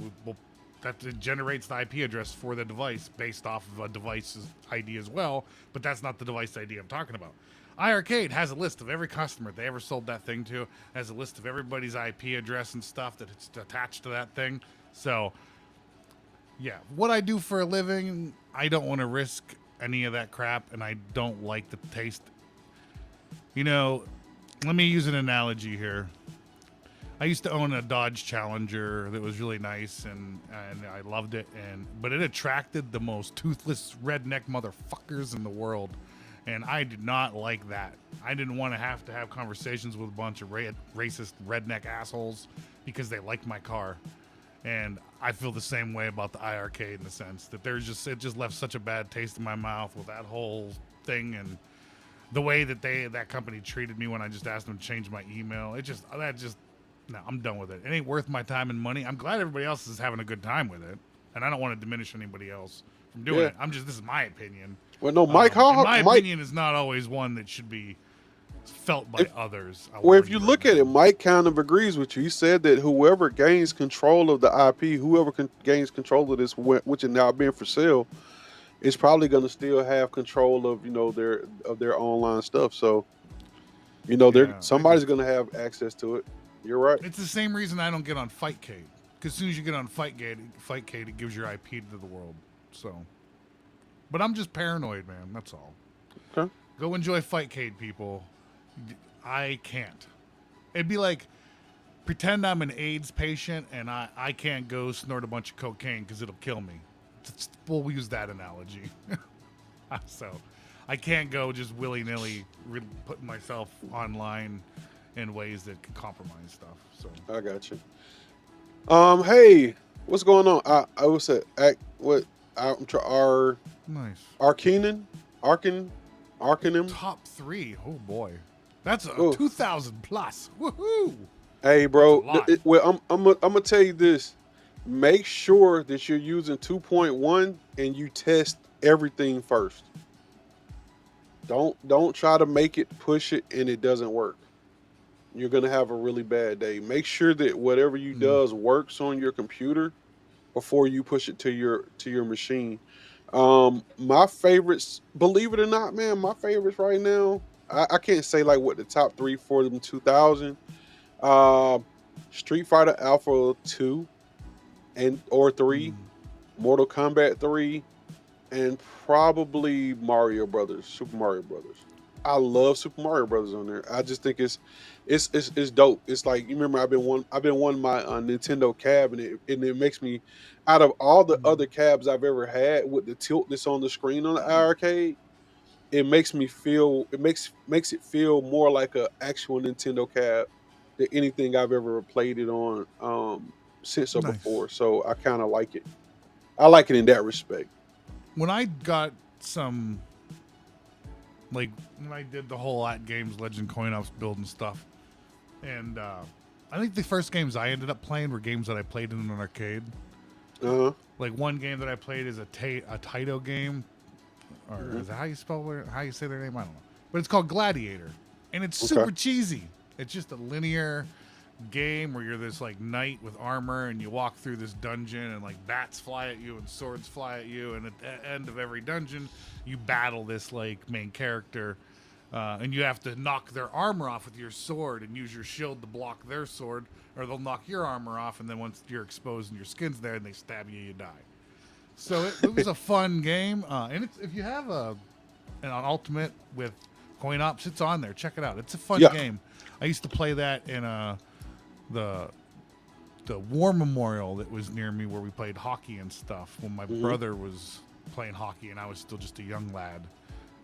that generates the IP address for the device based off of a device's ID as well. But that's not the device ID I'm talking about. iArcade has a list of every customer they ever sold that thing to. Has a list of everybody's IP address and stuff that it's attached to that thing. So, yeah, what I do for a living, I don't want to risk any of that crap, and I don't like the taste. You know, let me use an analogy here. I used to own a Dodge Challenger that was really nice, and I loved it, but it attracted the most toothless redneck motherfuckers in the world, and I did not like that. I didn't want to have conversations with a bunch of racist redneck assholes because they liked my car. And I feel the same way about the iArcade in the sense that it just left such a bad taste in my mouth with that whole thing and the way that that company treated me when I just asked them to change my email. No, I'm done with it. It ain't worth my time and money. I'm glad everybody else is having a good time with it, and I don't want to diminish anybody else from doing it. This is my opinion. Well, no, Mike, my opinion is not always one that should be felt by others. Well, if you look at it, Mike kind of agrees with you. He said that whoever gains control of the IP, gains control of this, which is now being for sale, is probably going to still have control of their online stuff. So, somebody's going to have access to it. You're right. It's the same reason I don't get on Fightcade. Because as soon as you get on Fightcade, it gives your IP to the world. So, but I'm just paranoid, man. That's all. Okay. Go enjoy Fightcade, people. I can't. It'd be like pretend I'm an AIDS patient and I can't go snort a bunch of cocaine because it'll kill me. We'll use that analogy. So I can't go just willy-nilly putting myself online in ways that can compromise stuff. So I got you. Hey, what's going on? I was at nice. Arcanum. Top 3. Oh boy. That's a 2,000 plus. Woohoo! Hey, bro. I'm gonna tell you this. Make sure that you're using 2.1 and you test everything first. Don't try to push it, and it doesn't work. You're gonna have a really bad day. Make sure that whatever you does works on your computer before you push it to your machine. My favorites, believe it or not, man, my favorites right now. I can't say like what the top 3 for them 2000. Street Fighter Alpha 2 or 3, Mortal Kombat 3, and probably Super Mario Brothers. I love Super Mario Brothers on there. I just think it's dope. It's like, you remember I've been wanting my Nintendo cab, and it makes me, out of all the Mm, other cabs I've ever had with the tilt that's on the screen on the arcade, it makes me feel, makes it feel more like a actual Nintendo cab than anything I've ever played it on since or nice. before. So I kind of like it. I like it in that respect. When I got some, like, when I did the whole AtGames Legend coin ops build and stuff, and I think the first games I ended up playing were games that I played in an arcade. Uh huh. Like, one game that I played is a Taito game, or Hmm. is that how you say their name? I don't know. But it's called Gladiator, and it's Okay. super cheesy. It's just a linear game where you're this like knight with armor, and you walk through this dungeon, and like bats fly at you and swords fly at you, and at the end of every dungeon, you battle this like main character. And you have to knock their armor off with your sword and use your shield to block their sword, or they'll knock your armor off, and then once you're exposed and your skin's there and they stab you, you die. So it was a fun game, and if you have an ultimate with coin ops, it's on there. Check it out. It's a fun Yeah. game. I used to play that in the war memorial that was near me where we played hockey and stuff when my Hmm. brother was playing hockey and I was still just a young lad.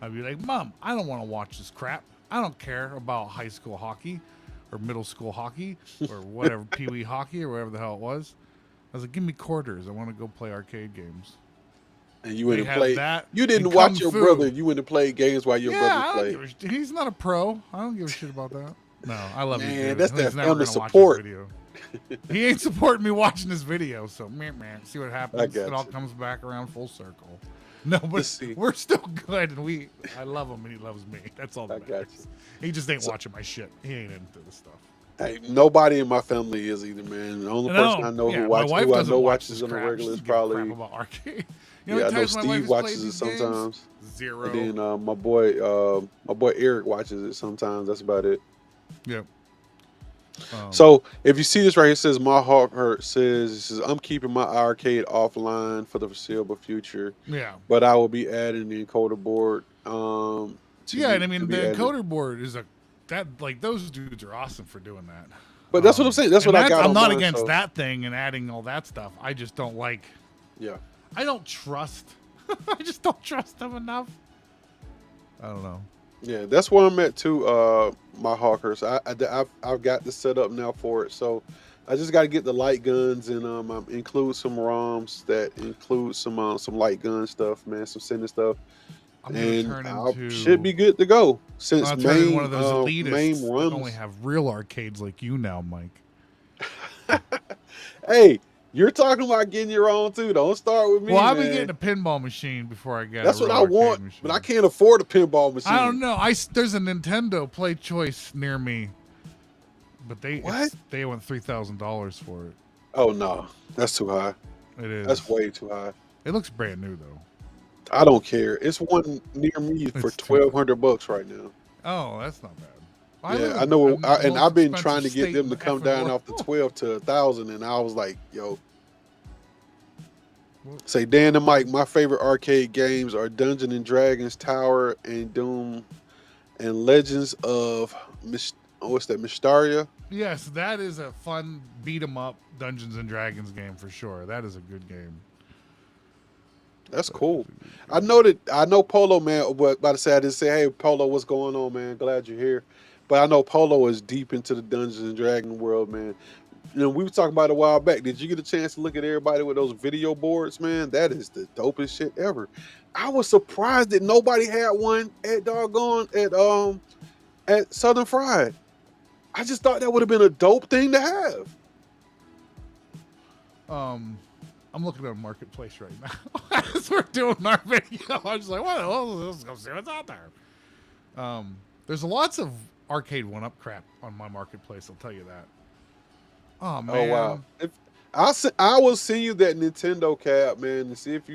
I'd be like, Mom, I don't want to watch this crap. I don't care about high school hockey or middle school hockey or whatever, pee wee hockey or whatever the hell it was. I was like, give me quarters. I want to go play arcade games. And you went They and have played. that You and didn't Kung watch your Fu. brother. You went and played games while your Yeah, brother I don't played. give a he's not a pro. I don't give a shit about that. No, I love you, Man, dude. that's He's that never family gonna watch this support. video. He ain't supporting me watching this video, so man, see what I happens. It all got you. comes back around full circle. No, Let's but see. we're still good, and I love him, and he loves me. That's all I that got matters. He just ain't So, watching my shit. He ain't into this stuff. hey, nobody in my family is either, man. The only person No, I know yeah, my wife who I know doesn't watch watches this on the crap. She regular is doesn't give a crap probably, about arcade. You know how yeah, I many know times my wife Steve has played watches it these games? sometimes, and Zero. then my boy Eric watches it sometimes. That's about it. Yep. Um, So if you see this right here, it says my heart hurt. It says I'm keeping my arcade offline for the foreseeable future, yeah. but I will be adding the encoder board to Yeah, and you I to mean the be added. encoder board is like those dudes are awesome for doing that. But that's what I'm saying. That's And what I that's got I'm on not mine. against So that thing and adding all that stuff. I just don't like. yeah. I don't trust. I just don't trust them enough. I don't know. Yeah, that's where I'm at too. My Hawkers, I've got the setup now for it, so I just got to get the light guns and include some ROMs that include some light gun stuff, man, some center stuff, I'm gonna and turn I should into. be good to go. I'm Since gonna turn into one of those main elitists that only runs, have real arcades like you now, Mike. hey, you're talking about getting your own too. Don't start with Well, me, I'll be getting man. a pinball machine before I get a That's what real I arcade want, but I machine. can't afford a pinball I machine. don't know. There's a Nintendo Play Choice near me, but What? they went $3,000 for it. Oh no, that's too high. It is. That's way too high. It looks brand new though. I don't care. It's one near me for It's too. $1,200 right now. Oh, that's not bad. I Yeah, live I in know. the And most I've been expensive trying to get state them in to the come effing down world. off the 12 to 1,000, and I was like, yo. Say Dan and Mike, my favorite arcade games are Dungeon and Dragons Tower and Doom and Legends of what's that, Mysteria? Yes, that is a fun beat 'em up Dungeons and Dragons game for sure. That is a good game. That's cool. I know Polo, man, but about to say, I didn't say, hey Polo, what's going on, man? Glad you're here. But I know Polo is deep into the Dungeons and Dragon world, man. You know, we were talking about it a while back. Did you get a chance to look at everybody with those video boards, man? That is the dopest shit ever. I was surprised that nobody had one at doggone at Southern Fried. I just thought that would have been a dope thing to have. I'm looking at a marketplace right now as we're doing our video. I'm just like, well, let's go see what's out there. There's lots of arcade one-up crap on my marketplace. I'll tell you that. Oh man. Oh wow! I will send you that Nintendo cab, man, and see if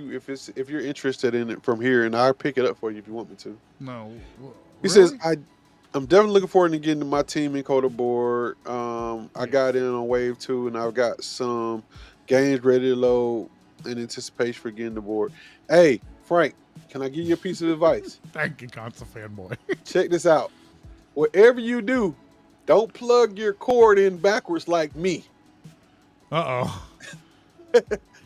you're interested in it from here, and I'll pick it up for you if you want me to. No. He Really? says I'm definitely looking forward to getting my team encoder board. I Yes. got in on Wave 2, and I've got some games ready to load. in anticipation for getting the board. Hey, Frank, can I give you a piece of advice? Thank you, console fanboy. Check this out. Whatever you do, don't plug your cord in backwards like me. Uh-oh.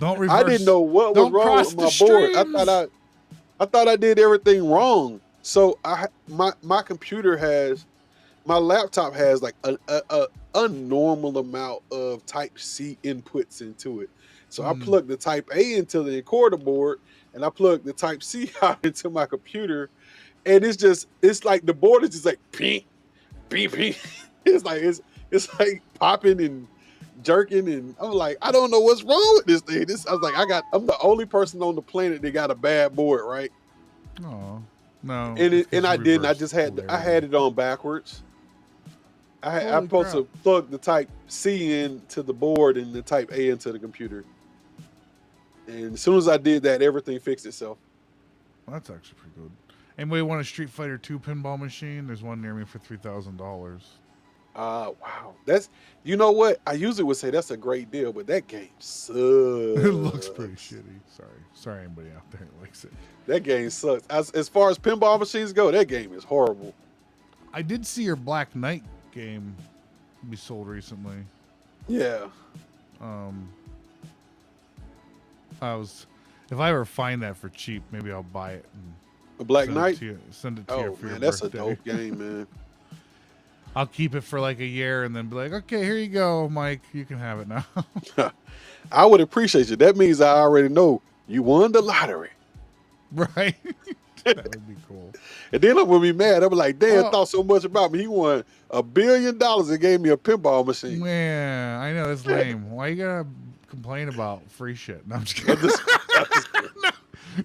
Don't I didn't reverse. know what was Don't wrong cross with the my board. streams. I thought I did everything wrong. So my computer has, my laptop has like a unnormal amount of Type C inputs into it. So I plugged the Type A into the encoder board, and I plugged the Type C out into my computer, and it's like the board is just like ping, ping, ping. It's like popping and jerking, and I'm like, I don't know what's wrong with this thing. I was like, I'm the only person on the planet that got a bad board, right? Oh no! And I didn't. I had it on backwards. I'm supposed to plug the Type C into the board and the Type A into the computer. And as soon as I did that, everything fixed itself. Well, that's actually pretty good. Anybody want a Street Fighter 2 pinball machine? There's one near me for $3,000. Wow. You know what? I usually would say that's a great deal, but that game sucks. It looks pretty shitty. Sorry, anybody out there that likes it. That game sucks. As far as pinball machines go, that game is horrible. I did see your Black Knight game be sold recently. Yeah. If I ever find that for cheap, maybe I'll buy it and a Black Knight. Send it to you for your that's birthday. a dope game, man. I'll keep it for like a year and then be like, okay, here you go, Mike. You can have it now. I would appreciate you. That means I already know you won the lottery. Right. That would be cool. And then I'm gonna be mad. I'm like, Dan thought so much about me. He won $1 billion and gave me a pinball machine. Man, I know that's lame. Why you gotta complain about free shit? No, I'm just kidding. No,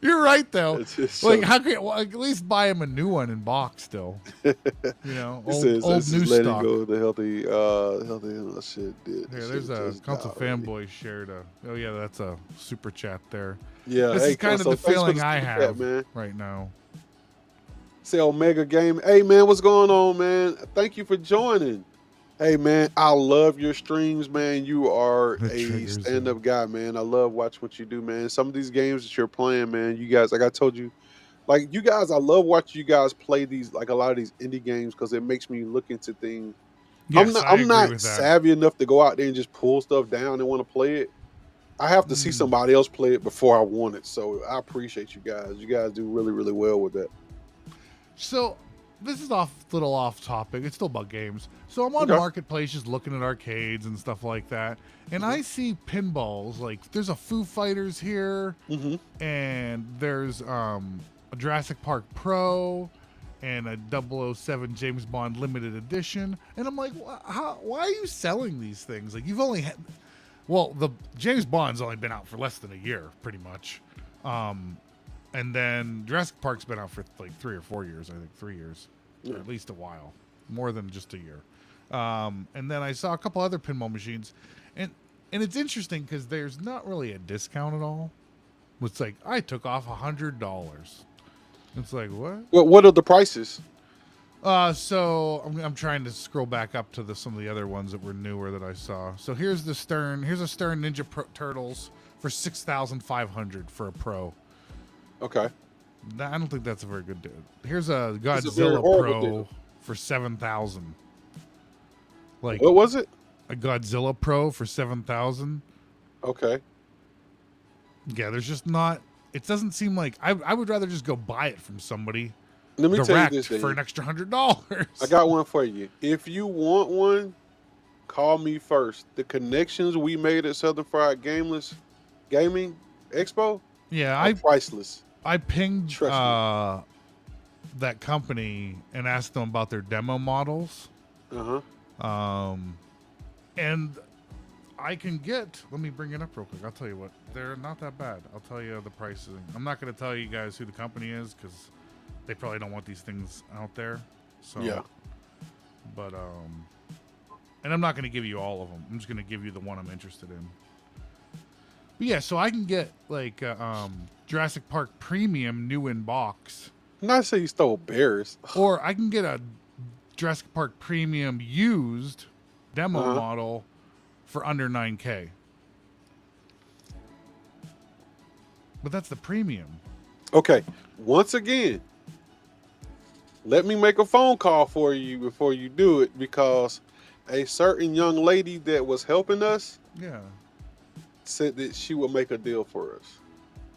you're right though. Like, how can at least buy him a new one in box still? You know, old new stock. Go the healthy shit. Here, there's a console fanboy shared a. Oh yeah, that's a super chat there. Yeah, this is kind of the feeling I have right now. Say Omega Game. Hey man, what's going on, man? Thank you for joining. Hey man, I love your streams, man. You are a stand-up guy, man. I love watching what you do, man. Some of these games that you're playing, man, you guys, like I told you, like you guys, I love watching you guys play these, like a lot of these indie games, because it makes me look into things. Yes, I'm not savvy enough to go out there and just pull stuff down and want to play it. I have to see somebody else play it before I want it. So I appreciate you guys. You guys do really, really well with that. So this is little off topic. It's still about games. So I'm on Marketplace just looking at arcades and stuff like that. And I see pinballs. Like there's a Foo Fighters here. And there's a Jurassic Park Pro and a 007 James Bond limited edition. And I'm like, why are you selling these things? Like you've only had... Well, the James Bond's only been out for less than a year, pretty much. And then Jurassic Park's been out for like 3 or 4 years, I think 3 years. Or at least a while. More than just a year. And then I saw a couple other pinball machines. And it's interesting because there's not really a discount at all. It's like, I took off $100. It's like, what? What are the prices? So I'm trying to scroll back up to some of the other ones that were newer that I saw. So here's a Stern Ninja Turtles for $6,500 for a Pro. Okay. I don't think that's a very good deal. Here's a Godzilla Pro for $7,000. Like, what was it? A Godzilla Pro for $7,000. Okay. Yeah, there's just not. It doesn't seem like I would rather just go buy it from somebody. Let me tell you this, for an extra $100. I got one for you. If you want one, call me first. The connections we made at Southern Fried Gaming Expo, are priceless. I pinged that company and asked them about their demo models. And I can get. Let me bring it up real quick. I'll tell you what. They're not that bad. I'll tell you the pricing. I'm not going to tell you guys who the company is because they probably don't want these things out there. So yeah. But and I'm not going to give you all of them. I'm just going to give you the one I'm interested in. But yeah, so I can get like Jurassic Park Premium new in box. Not say you stole bears. Or I can get a Jurassic Park Premium used demo model for under $9K. But that's the premium. Okay. Once again, let me make a phone call for you before you do it, because a certain young lady that was helping us Yeah. said that she will make a deal for us.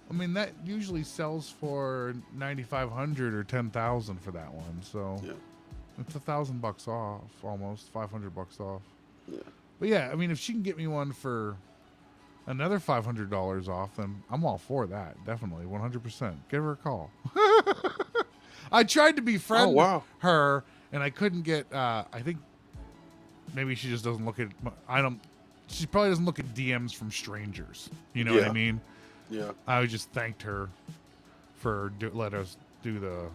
I mean, that usually sells for 9,500 or 10,000 for that one. So Yeah. it's $1,000 off, almost $500 off. Yeah. But yeah, I mean, if she can get me one for another $500 off, then I'm all for that. Definitely, 100%. Give her a call. I tried to Oh befriend wow. her, and I couldn't get. I think maybe she just doesn't look at. I don't. She probably doesn't look at DMs from strangers. You know what I Yeah. mean? Yeah. I just thanked her for let us do the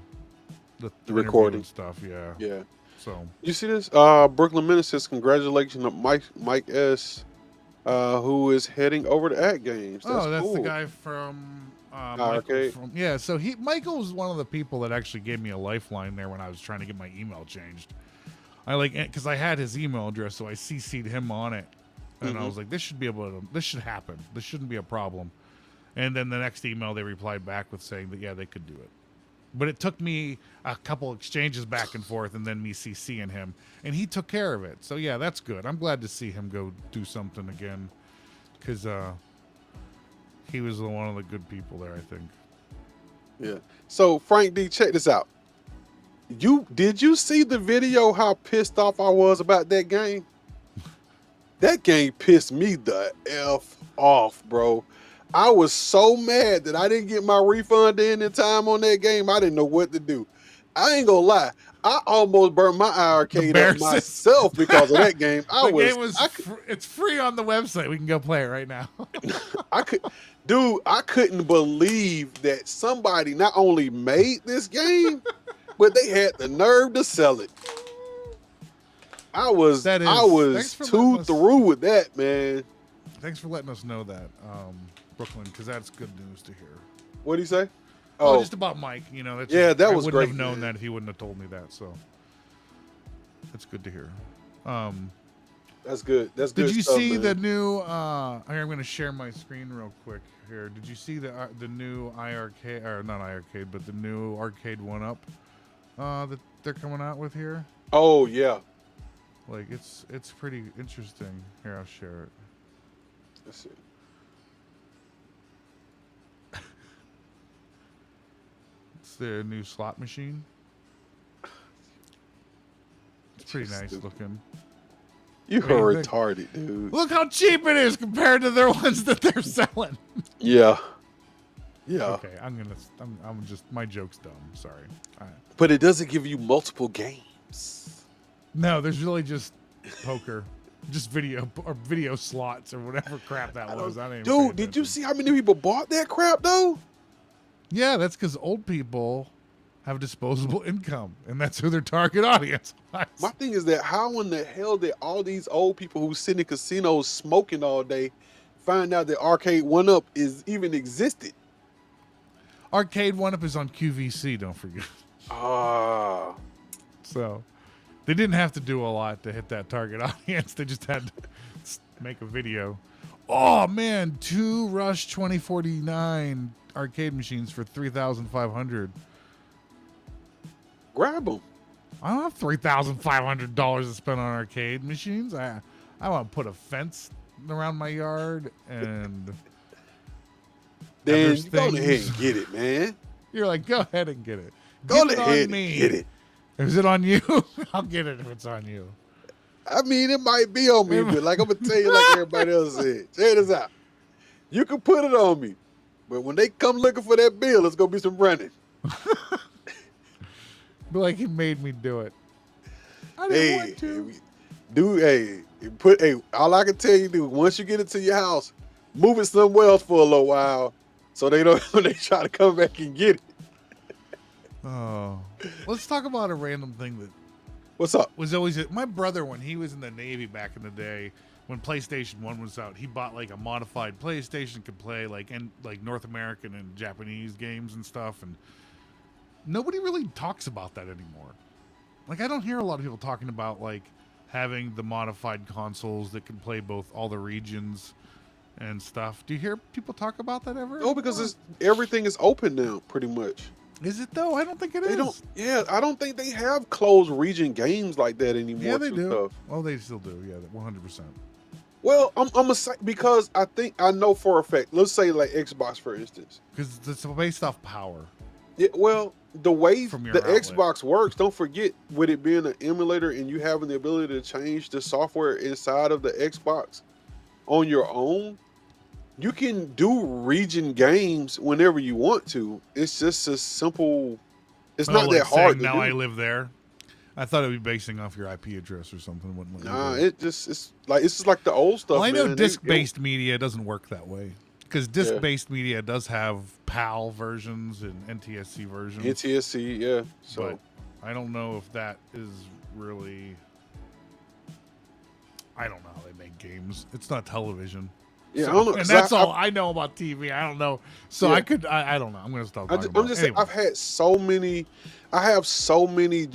The interview and recording. stuff. Yeah. Yeah. So. You see this? Brooklyn Minute says congratulations to Mike S. Who is heading over to AtGames. That's Oh, that's the cool. guy from Michael. ARECADE. From yeah. So Michael was one of the people that actually gave me a lifeline there when I was trying to get my email changed. I because I had his email address, so I CC'd him on it, and I was like, this should happen. This shouldn't be a problem. And then the next email they replied back with saying that yeah, they could do it. But it took me a couple exchanges back and forth, and then me CCing him, and he took care of it. So yeah, that's good. I'm glad to see him go do something again, because he was one of the good people there, I think. Yeah. So Frank D, check this out. Did you see the video? How pissed off I was about that game. That game pissed me the f off, bro. I was so mad that I didn't get my refund in time on that game. I didn't know what to do. I ain't gonna lie. I almost burnt my iiRcade up myself because of that game. It's free on the website. We can go play it right now. I couldn't believe that somebody not only made this game, but they had the nerve to sell it. I was too through with that, man. Thanks for letting us know that, Brooklyn, because that's good news to hear. What did he say? Oh, just about Mike. You know, that was great. I wouldn't have known that if he wouldn't have told me that. So that's good to hear. That's good. That's good. Did you stuff, see man. the new? I'm going to share my screen real quick here. Did you see the new iiRcade, or not iiRcade, but the new Arcade 1-Up that they're coming out with here? Oh yeah. Like it's pretty interesting. Here, I'll share it. Let's see. It's the new slot machine. It's pretty nice looking. You are retarded, dude. Look how cheap it is compared to their ones that they're selling. Yeah. Yeah. Okay, I'm just, my joke's dumb. Sorry. But it doesn't give you multiple games. No, there's really just poker. Just video slots or whatever crap that was. Dude, did you see how many people bought that crap though? Yeah, that's because old people have disposable income, and that's who their target audience was. My thing is that how in the hell did all these old people who sit in casinos smoking all day find out that Arcade 1-Up is even existed? Arcade 1-Up is on QVC, don't forget. Ah. So they didn't have to do a lot to hit that target audience. They just had to make a video. Oh man, 2 Rush 2049 arcade machines for $3,500. Grab them. I don't have $3,500 to spend on arcade machines. I want to put a fence around my yard and. Then go ahead and get it, man. You're like, go ahead and get it. Go ahead and get it. Is it on you? I'll get it if it's on you. I mean, it might be on me, but like I'm gonna tell you, like everybody else said, check this out. You can put it on me, but when they come looking for that bill, it's gonna be some running. Be like, he made me do it. I didn't want to. Dude, all I can tell you, dude, once you get it to your house, move it somewhere else for a little while, so they don't when they try to come back and get it. Oh, let's talk about a random thing that. What's up? Was always my brother when he was in the Navy back in the day. When PlayStation 1 was out, he bought like a modified PlayStation, could play like North American and Japanese games and stuff, and nobody really talks about that anymore. Like I don't hear a lot of people talking about like having the modified consoles that can play both all the regions and stuff. Do you hear people talk about that ever? Oh, because everything is open now, pretty much. Is it though? I don't think it They is. don't. Yeah, I don't think they have closed region games like that anymore. Yeah, they do. Tough. Oh, they still do. Yeah, 100%. Well, I'm a because I know for a fact. Let's say like Xbox, for instance. Because it's based off power. Yeah, well, the way From your the outlet. Xbox works, don't forget, with it being an emulator and you having the ability to change the software inside of the Xbox on your own, you can do region games whenever you want to. It's just a simple. It's not like that hard. Now to do. I live there. I thought it would be basing off your IP address or something. Nah, it's just like the old stuff. Well, I know man. disc-based media doesn't work that way because disc-based media does have PAL versions and NTSC versions. NTSC, yeah. So but I don't know if that is really. I don't know how they make games. It's not television. Yeah, so, I don't know. And that's all I know about TV. I don't know. So I don't know. I'm going to stop talking about it. I'm just saying, I've had so many. I have so many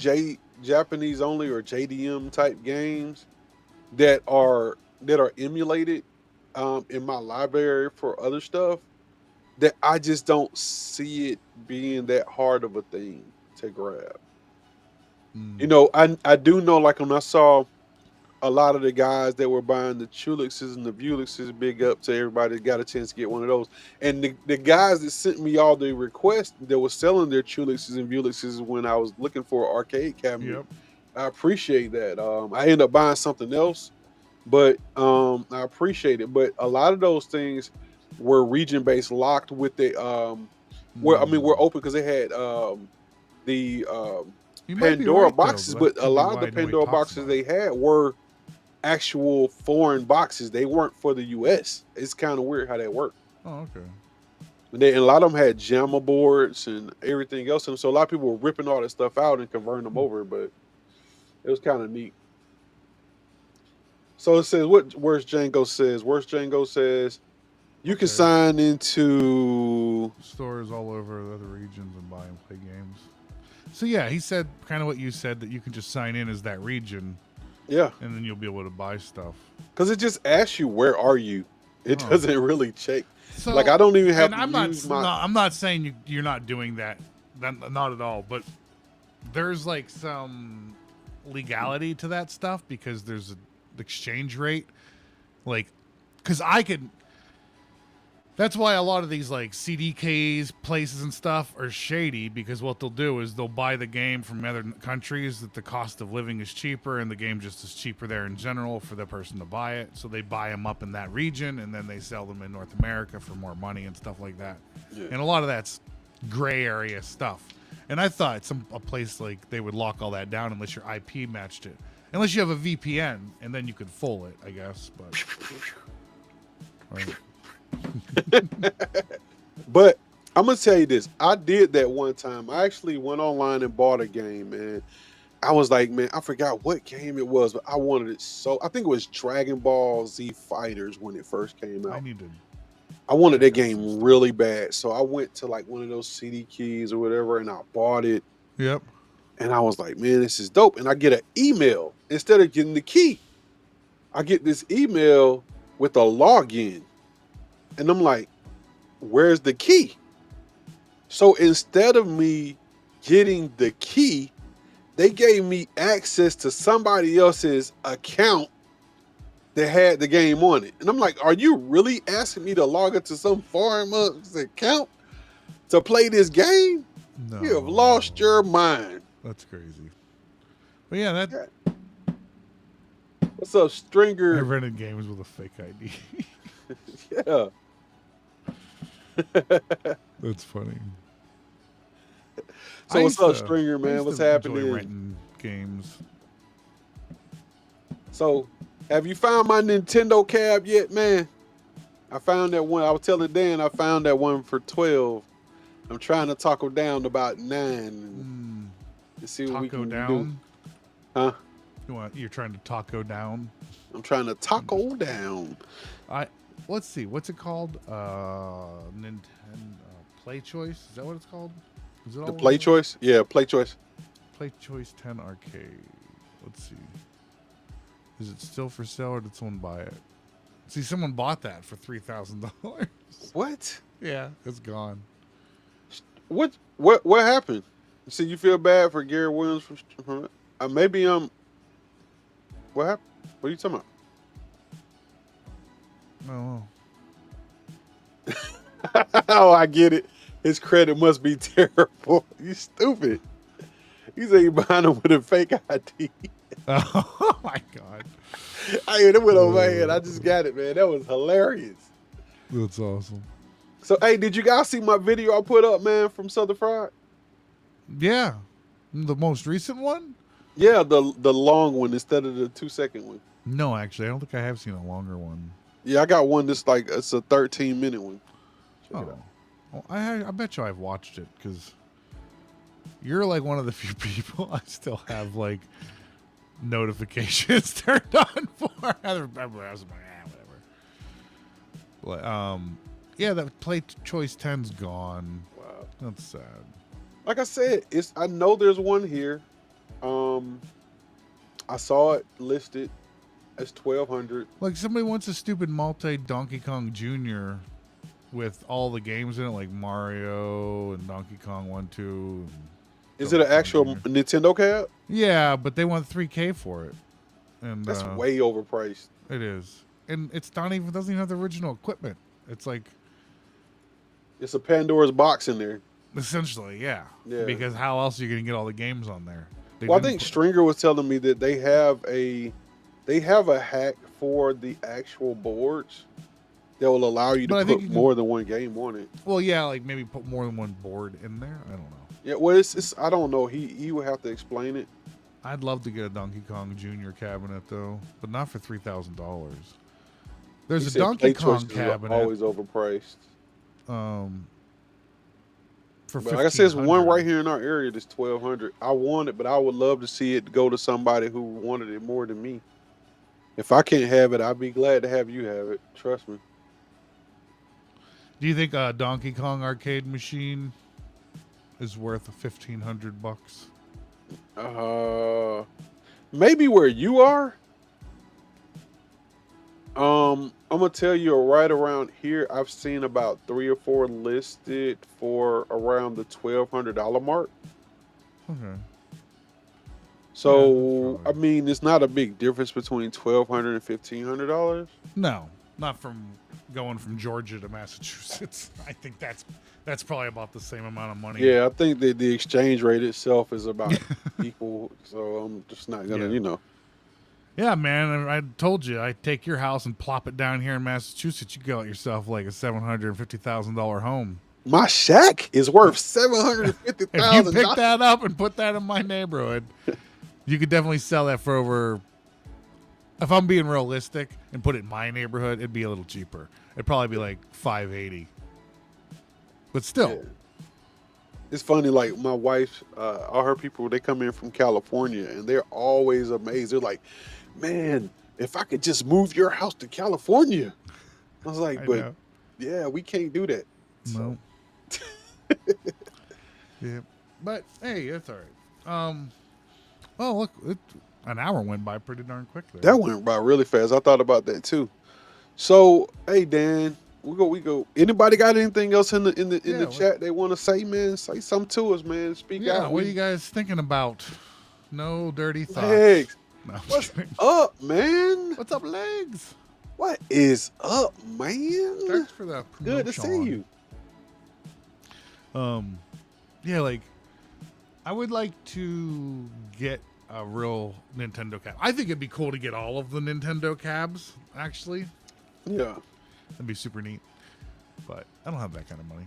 Japanese only or JDM type games that are emulated in my library for other stuff that I just don't see it being that hard of a thing to grab. You know, I do know, like when I saw a lot of the guys that were buying the Chulixes and the Vulixes, big up to everybody that got a chance to get one of those. And the guys that sent me all the requests that was selling their Chulixes and Vulixes when I was looking for an arcade cabinet, Yep. I appreciate that. I ended up buying something else, but I appreciate it. But a lot of those things were region based, locked with the we're open because they had the Pandora boxes, but a lot of the Pandora boxes they had were actual foreign boxes. They weren't for the US. It's kind of weird how that worked. Oh, okay. And a lot of them had JAMA boards and everything else. And so a lot of people were ripping all that stuff out and converting them over, but it was kind of neat. So it says, Where's Django says, you can sign into stores all over the other regions and buy and play games. So yeah, he said kind of what you said, that you can just sign in as that region. Yeah. And then you'll be able to buy stuff. Because it just asks you, where are you? It doesn't really check. So, like, I don't even have to use my... No, I'm not saying you're not doing that. Not at all. But there's like some legality to that stuff because there's an exchange rate. Like, because I could... That's why a lot of these like CDKs places and stuff are shady, because what they'll do is they'll buy the game from other countries that the cost of living is cheaper and the game just is cheaper there in general for the person to buy it. So they buy them up in that region and then they sell them in North America for more money and stuff like that. Yeah. And a lot of that's gray area stuff. And I thought a place like they would lock all that down unless your IP matched it. Unless you have a VPN and then you could full it, I guess. But right. But I'm gonna tell you this, I did that one time. I actually went online and bought a game, and I was like, man, I forgot what game it was, but I wanted it so. I think it was Dragon Ball Z Fighters when it first came out. I wanted that game really bad, so I went to like one of those CD keys or whatever, and I bought it. Yep. And I was like, man, this is dope. And I get an email instead of getting the key. I get this email with a login. And I'm like, where's the key? So instead of me getting the key, they gave me access to somebody else's account that had the game on it. And I'm like, are you really asking me to log into some foreign account to play this game? No. You have lost your mind. That's crazy. But yeah, What's up, Stringer? I rented games with a fake ID. Yeah. That's funny. So what's up, Stringer, man? What's happening? Renting games. So, have you found my Nintendo cab yet, man? I found that one. I was telling Dan I found that one for 12. I'm trying to talk them down to about 9. And see what we can do. Huh? You're trying to taco down? I'm trying to taco down. Let's see. What's it called? Nintendo Play Choice? Is that what it's called? Is it the Play Choice? Yeah, Play Choice. Play Choice 10 Arcade. Let's see. Is it still for sale or did someone buy it? See, someone bought that for $3,000. What? Yeah, it's gone. What happened? See, you feel bad for Gary Williams maybe what happened? What are you talking Oh, about? Oh, I get it. His credit must be terrible. You stupid. He said you buying him with a fake ID. oh my God. That went over my head. I just got it, man. That was hilarious. That's awesome. So, hey, did you guys see my video I put up, man, from Southern Fried? Yeah. The most recent one? Yeah, the long one instead of the 2-second one. No, actually, I don't think I have seen a longer one. Yeah, I got one that's like it's a 13-minute one. Check it out. Well, I bet you I've watched it because you're like one of the few people I still have like notifications turned on for. I was like, whatever. Like, yeah, that Play Choice 10's gone. Wow, that's sad. Like I said, I know there's one here. I saw it listed as 1,200. Like somebody wants a stupid multi Donkey Kong Jr. with all the games in it, like Mario and Donkey Kong 1, 2. Is it an actual Nintendo cab? Yeah, but they want $3K for it, and that's way overpriced. It is, and it's not even doesn't even have the original equipment. It's like it's a Pandora's box in there. Essentially, yeah. Because how else are you going to get all the games on there? Well, I think Stringer was telling me that they have a hack for the actual boards that will allow you to put more than one game on it. Well, yeah, like maybe put more than one board in there. I don't know. Yeah, well, it's I don't know. He would have to explain it. I'd love to get a Donkey Kong Jr. cabinet though, but not for $3,000. There's a Donkey Kong cabinet. Always overpriced. For like I said, there's one right here in our area that's 1,200. I want it, but I would love to see it go to somebody who wanted it more than me. If I can't have it, I'd be glad to have you have it. Trust me. Do you think a Donkey Kong arcade machine is worth $1,500? Maybe where you are. I'm gonna tell you right around here, I've seen about 3 or 4 listed for around the $1,200 mark. Okay. So I mean, it's not a big difference between $1,200 and $1,500. No, not from going from Georgia to Massachusetts. I think that's probably about the same amount of money. Yeah, I think that the exchange rate itself is about equal. So I'm just not gonna, Yeah, man. I told you, I take your house and plop it down here in Massachusetts. You got yourself like a $750,000 home. My shack is worth $750,000. If you pick that up and put that in my neighborhood, you could definitely sell that for over. If I'm being realistic and put it in my neighborhood, it'd be a little cheaper. It'd probably be like $580. But still. Yeah. It's funny, like my wife, all her people, they come in from California and they're always amazed. They're like, man, if I could just move your house to California. I was like, but yeah, we can't do that. No. So. Yeah. But hey, that's all right. Well, look, an hour went by pretty darn quick there. That went by really fast. I thought about that too. So, hey Dan, we go. Anybody got anything else in the chat they want to say, man? Say something to us, man. Speak out. What are you guys thinking about? No dirty thoughts. Legs. No, what's up, man? What's up, Legs? What is up, man? Thanks for that. Good to see you. Yeah, like I would like to get a real Nintendo cab. I think it'd be cool to get all of the Nintendo cabs, actually. Yeah. That'd be super neat. But I don't have that kind of money.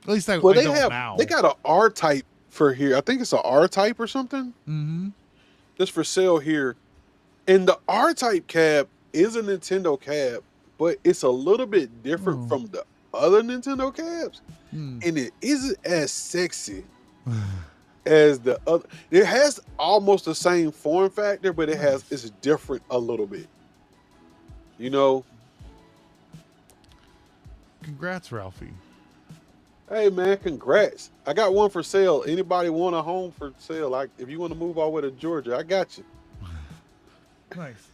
At least I don't now. They got an R-Type for here. I think it's an R-Type or something. Mm-hmm. Just for sale here. And the R-Type cab is a Nintendo cab, but it's a little bit different from the other Nintendo cabs. And it isn't as sexy as the other. It has almost the same form factor, but it's different a little bit. Congrats, Ralphie. Hey man, congrats. I got one for sale. Anybody want a home for sale? If you want to move all the way to Georgia, I got you. Nice.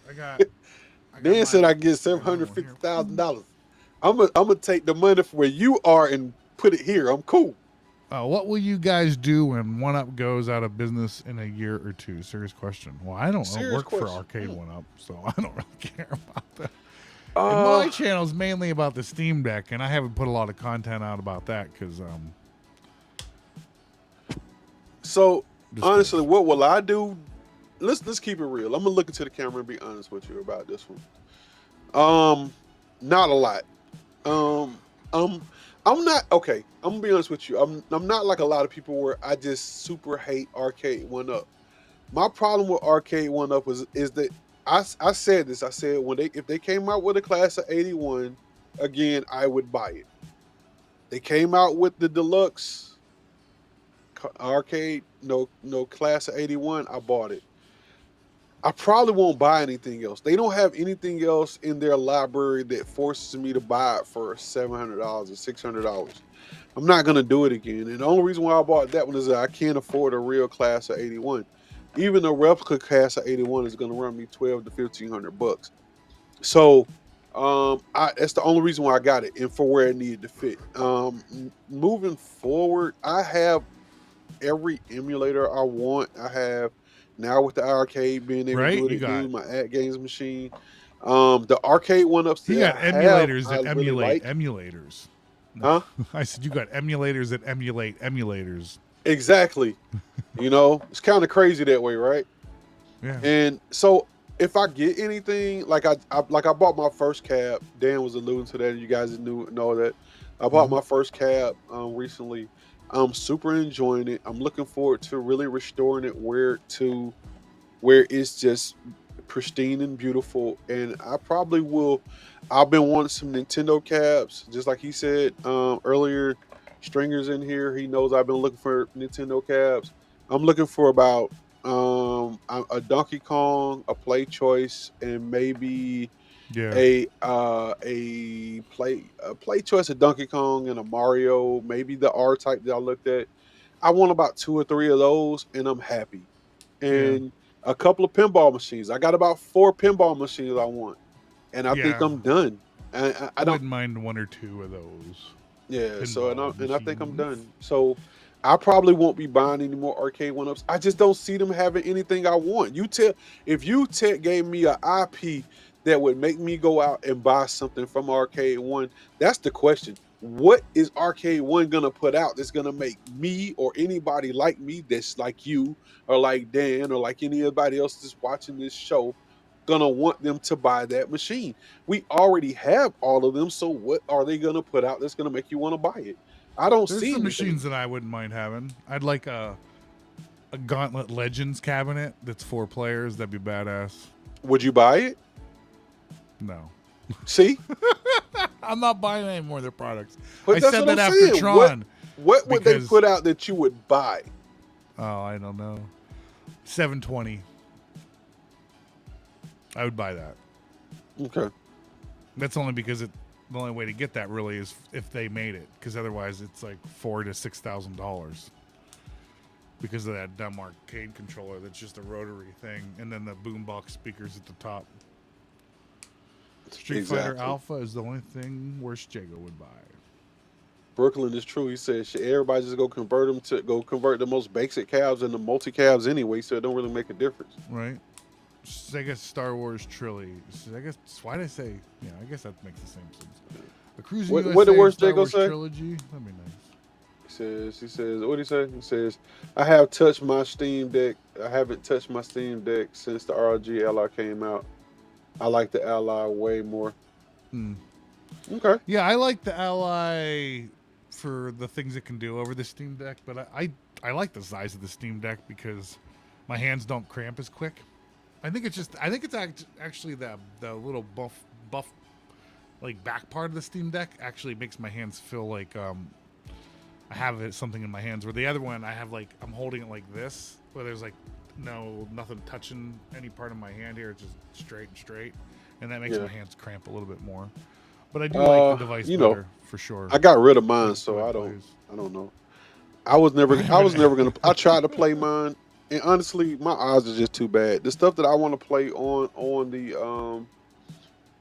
Dan said I get here. $750,000. I'm gonna take the money from where you are and put it here. I'm cool. What will you guys do when One Up goes out of business in a year or two? Serious question. Well, I don't Serious work for question. Arcade One Up, so I don't really care about that. And Uh, my channel is mainly about the Steam Deck, and I haven't put a lot of content out about that because so just honestly, because. what will I do? Let's keep it real. I'm gonna look into the camera and be honest with you about this one. Not a lot. Um, I'm I'm not okay. I'm gonna be honest with you. I'm not like a lot of people where I just super hate Arcade One Up. My problem with Arcade One Up is that I said this. I said when they if they came out with a class of 81, again I would buy it. They came out with the deluxe arcade, no class of 81. I bought it. I probably won't buy anything else. They don't have anything else in their library that forces me to buy it for $700 or $600. I'm not gonna do it again. And the only reason why I bought that one is that I can't afford a real class of 81. Even a replica class of 81 is gonna run me 12 to 1500 bucks. So that's the only reason why I got it and for where it needed to fit. Moving forward, I have every emulator I want. I have now with the arcade being able to do Right? what You it got do, my AtGames machine. The arcade one ups you that got I have, emulators I that really emulate like. emulators. Huh? I said you got emulators that emulate emulators. Exactly. It's kind of crazy that way, right? Yeah. And so if I get anything, like I bought my first cab. Dan was alluding to that. You guys know that. I bought Mm-hmm. my first cab recently. I'm super enjoying it. I'm looking forward to really restoring it where it's just pristine and beautiful. And I probably will. I've been wanting some Nintendo cabs, just like he said earlier. Stringers in here. He knows I've been looking for Nintendo cabs. I'm looking for about a Donkey Kong, a Play Choice, and maybe Yeah. a play choice of Donkey Kong and a Mario, maybe the R type that I looked at. I want about two or three of those, and I'm happy. Yeah. And a couple of pinball machines. I got about four pinball machines I want, and I think Yeah. I'm done. I I don't. wouldn't mind one or two of those Yeah. So pinball and I think I'm machines. done. So I probably won't be buying any more arcade one ups. I just don't see them having anything I want. If you gave me an IP that would make me go out and buy something from Arcade One, that's the question. What is Arcade One gonna put out that's gonna make me or anybody like me that's like you or like Dan or like anybody else that's watching this show gonna want them to buy that machine? We already have all of them, so what are they gonna put out that's gonna make you want to buy it? I don't There's see some machines anything. that I wouldn't mind having. I'd like a Gauntlet Legends cabinet that's 4 players. That'd be badass. Would you buy it? No. See, I'm not buying any more of their products. but I that's said what I'm that after saying. Tron What would they because put out that you would buy? I don't know. 720. I would buy that. Okay. That's only because the only way to get that really is if they made it, because otherwise it's like $4,000 to $6,000 because of that dumb arcade controller that's just a rotary thing, and then the boombox speakers at the top. Street Fighter Exactly. Alpha is the only thing Worst Jago would buy. Brooklyn is true. He said, "Should everybody just go convert the most basic cabs into multi cabs anyway, so it don't really make a difference." Right? Sega Star Wars Trilogy. I guess why did I say? Yeah, I guess that makes the same sense. A Cruising What USA the worst Star Jago Wars say? Trilogy. That'd be nice. He says, what did he say? He says, I have touched my Steam Deck. I haven't touched my Steam Deck since the ROG Ally came out. I like the Ally way more. Hmm. Okay. Yeah, I like the Ally for the things it can do over the Steam Deck, but I like the size of the Steam Deck because my hands don't cramp as quick. I think it's actually the little buff like back part of the Steam Deck actually makes my hands feel like I have something in my hands. Where the other one I have like I'm holding it like this, where there's like nothing touching any part of my hand here. It's just straight, and that makes my hands cramp a little bit more. But I do like the device better for sure. I got rid of mine, Like the so way it I plays. don't know. I was never gonna. I tried to play mine, and honestly, my eyes are just too bad. The stuff that I want to play on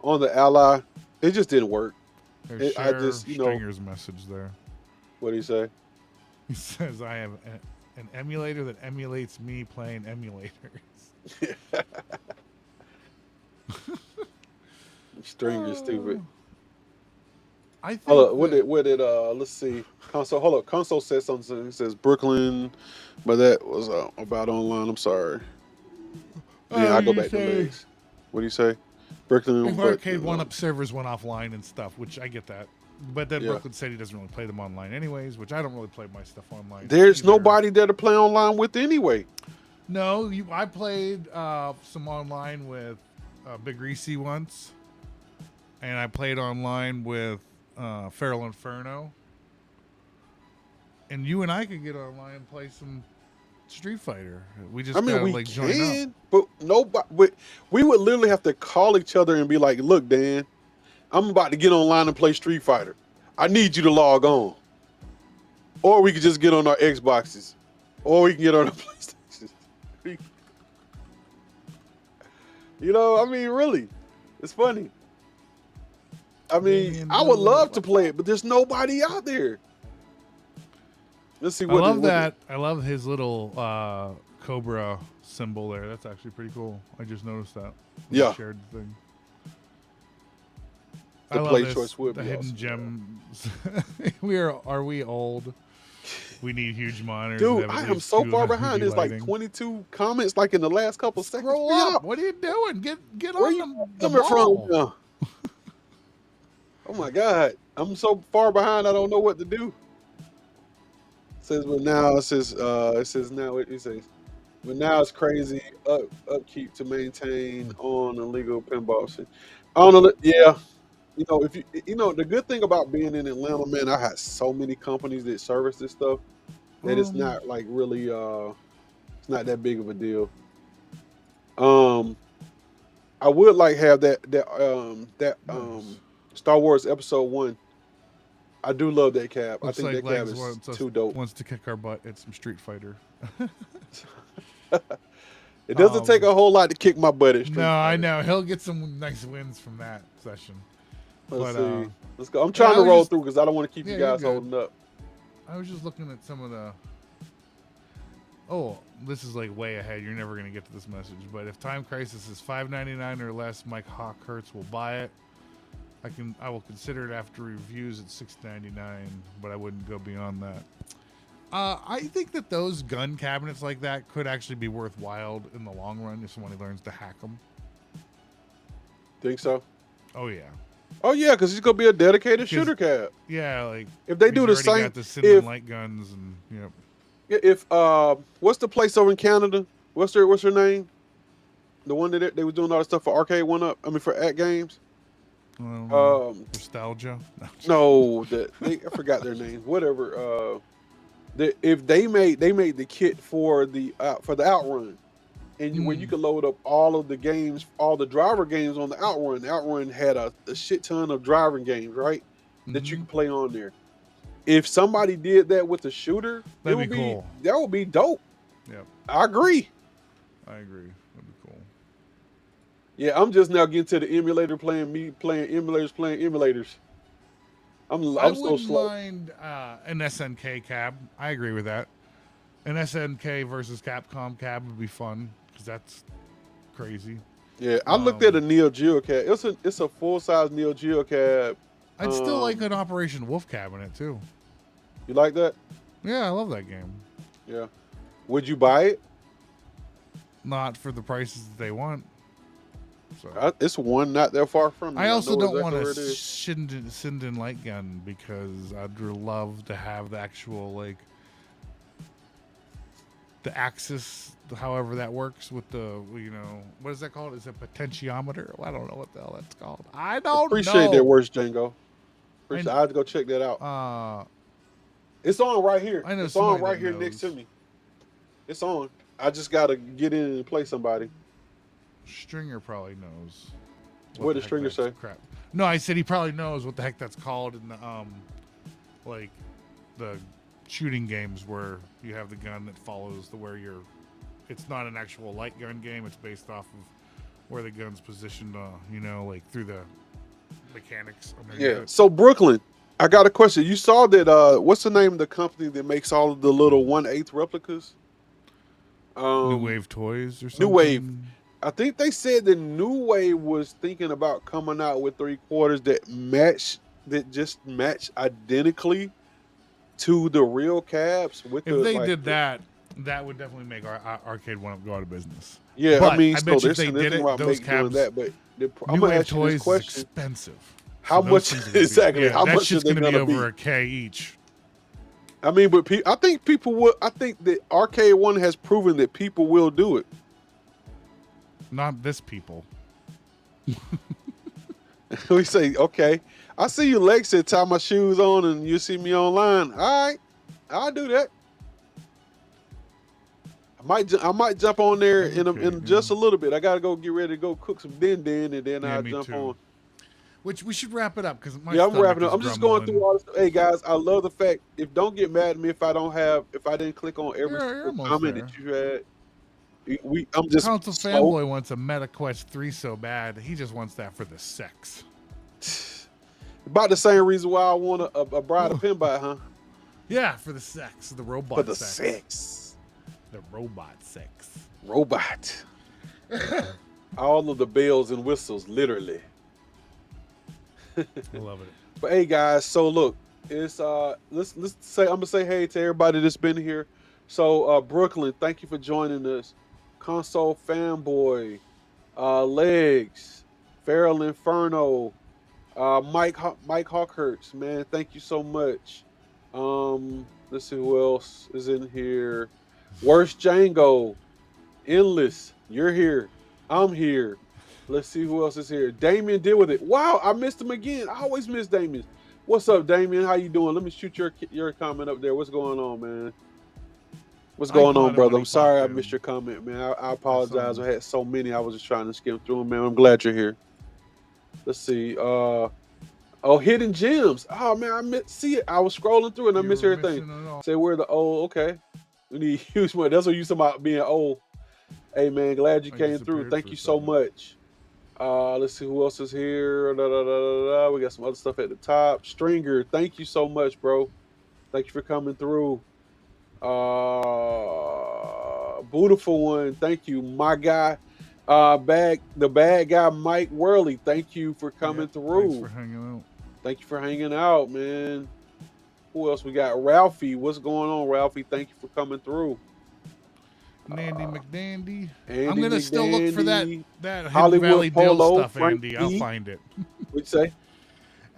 on the Ally. It just didn't work. There's I Share just, Stringer's message there. what do you say? He says, I have an emulator that emulates me playing emulators. Stringer's stupid. I Hold think up, that what did let's see. Console, hold up. Console said something. It says Brooklyn, but that was about online. I'm sorry. Then I go you back to say legs. What do you say? Brooklyn, if but Arcade One Up servers went offline and stuff, which I get that. But then yeah. Brooklyn said he doesn't really play them online anyways, which I don't really play my stuff online There's either. nobody there to play online with anyway. No, I played some online with Big Reese once, and I played online with Feral Inferno. And you and I could get online and play some Street Fighter. We just I mean, gotta we like join up. can, but nobody. We would literally have to call each other and be like, "Look, Dan, I'm about to get online and play Street Fighter. I need you to log on." Or we could just get on our Xboxes, or we can get on our PlayStations. I mean, really, it's funny. I mean, I would love to play it, but there's nobody out there. Let's see I what love that. I love his little Cobra symbol there. That's actually pretty cool. I just noticed that. Yeah. Shared thing. The I love play this, choice would the be hidden awesome. gems. Are we old? We need huge monitors. Dude, I am so far behind. There's like 22 comments like in the last couple seconds. Scroll up. What are you doing? Get Where on you the coming ball. from now? Oh my God. I'm so far behind I don't know what to do. It says but now but now it's crazy upkeep to maintain on a legal pinball shit. I don't know. Yeah. If the good thing about being in Atlanta, man, I had so many companies that service this stuff that it's not like really it's not that big of a deal. I would like have that Star Wars Episode 1. I do love that cab. Looks I think like that cab Legs is too dope. wants to kick our butt at some Street Fighter. It doesn't take a whole lot to kick my butt at Street Fighter. I know. He'll get some nice wins from that session. Let's see. Let's go. I'm trying to roll through because I don't want to keep you guys holding up. I was just looking at some of the... Oh, this is like way ahead. You're never going to get to this message. But if Time Crisis is $5.99 or less, Mike Hawkhurst will buy it. I will consider it after reviews at $6.99, but I wouldn't go beyond that. I think that those gun cabinets like that could actually be worthwhile in the long run if somebody learns to hack them. Think so? Oh yeah. Oh yeah, because he's gonna be a dedicated shooter cab. Yeah, like if they do the same, got the Cinnamon light guns and If what's the place over in Canada? What's her name? The one that they was doing all the stuff for Arcade One Up. I mean for AtGames. Nostalgia. No, I forgot their name. Whatever. If they made the kit for the Outrun, and where you could load up all of the games, all the driver games on the Outrun. The Outrun had a shit ton of driving games, right? That you can play on there. If somebody did that with the shooter, that'd be cool. That would be dope. Yep. I agree. That'd be cool. Yeah, I'm just now getting to the emulator playing emulators. I so slow. Mind an SNK cab. I agree with that. An SNK versus Capcom cab would be fun because that's crazy. Yeah, I looked at a Neo Geo cab. It's a full size Neo Geo cab. I'd still like an Operation Wolf cabinet too. You like that? Yeah, I love that game. Yeah. Would you buy it? Not for the prices that they want. So. It's one not that far from me. I also don't want a Sinden light gun because I'd love to have the actual the axis, however that works with the what is that called? Is it potentiometer? I don't know what the hell that's called. I don't appreciate that words, Django. I have to go check that out. It's on right here. I know it's on right here next to me. It's on. I just gotta get in and play somebody. Stringer probably knows. What did Stringer say? Crap. No, I said he probably knows what the heck that's called in the the shooting games where you have the gun that follows it's not an actual light gun game. It's based off where the gun's positioned, you know, like through the mechanics. Yeah. So Brooklyn, I got a question. You saw that? What's the name of the company that makes all of the little 1/8 replicas? New Wave Toys or New something. Wave. I think they said that New Wave was thinking about coming out with 3/4 that just match identically to the real cabs. With If the they like, did that, that would definitely make our Arcade One Up go out of business. yeah, But I mean, I so bet you they're if they saying did nothing it, about those doing cabs, that. But I'm New gonna Wave ask you this Toys is question: expensive. How So much exactly? Yeah, How that much shit's are they gonna be gonna over be? $1,000 each. I mean, but I think people will. I think that Arcade One has proven that people will do it. Not this people. We say, okay, I see you, Lexi. Tie my shoes on, and you see me online. All right, I'll do that. I might jump on there in just a little bit. I gotta go get ready to go cook some din, and then Yeah, I'll me jump too. on. Which we should wrap it up because my Yeah, I'm stomach wrapping up. is I'm just going grumbling. through all this stuff. Hey guys, I love the fact. Don't get mad at me if I didn't click on every You're almost comment there. that you had. I'm just Council slow. Fanboy wants a MetaQuest 3 so bad. He just wants that for the sex. About the same reason why I want a bride of pinbot, huh? Yeah, for the sex. The robot For the sex. sex. The robot sex. Robot. All of the bells and whistles, literally. I love it. But hey guys, so look, it's let's say I'm gonna say hey to everybody that's been here. So Brooklyn, thank you for joining us. Console Fanboy, Legs, Feral Inferno, Mike Hawkhurst, man, thank you so much. Let's see who else is in here. Worst Django, Endless, you're here. I'm here. Let's see who else is here. Damien did with it. Wow, I missed him again. I always miss Damien. What's up, Damien? How you doing? Let me shoot your comment up there. What's going on, man? What's going on, brother? I'm sorry I missed your comment, man. I apologize. I had so many. I was just trying to skim through them, man. I'm glad you're here. Let's see. Oh, Hidden Gems. Oh man, see it. I was scrolling through and I missed everything. Say we're the old. Okay, we need huge money. That's what you talking about being old. Hey man, glad you came through. Thank you so much. Let's see who else is here. We got some other stuff at the top. Stringer, thank you so much, bro. Thank you for coming through. Beautiful one, thank you, my guy. The bad guy, Mike Worley. Thank you for coming through. Thanks for hanging out. Thank you for hanging out, man. Who else we got? Ralphie. What's going on, Ralphie? Thank you for coming through. Nandy McDandy. Andy I'm gonna still look for that Hollywood Hidden Valley Polo, Dill stuff, Frank Andy. I'll find it. What'd you say?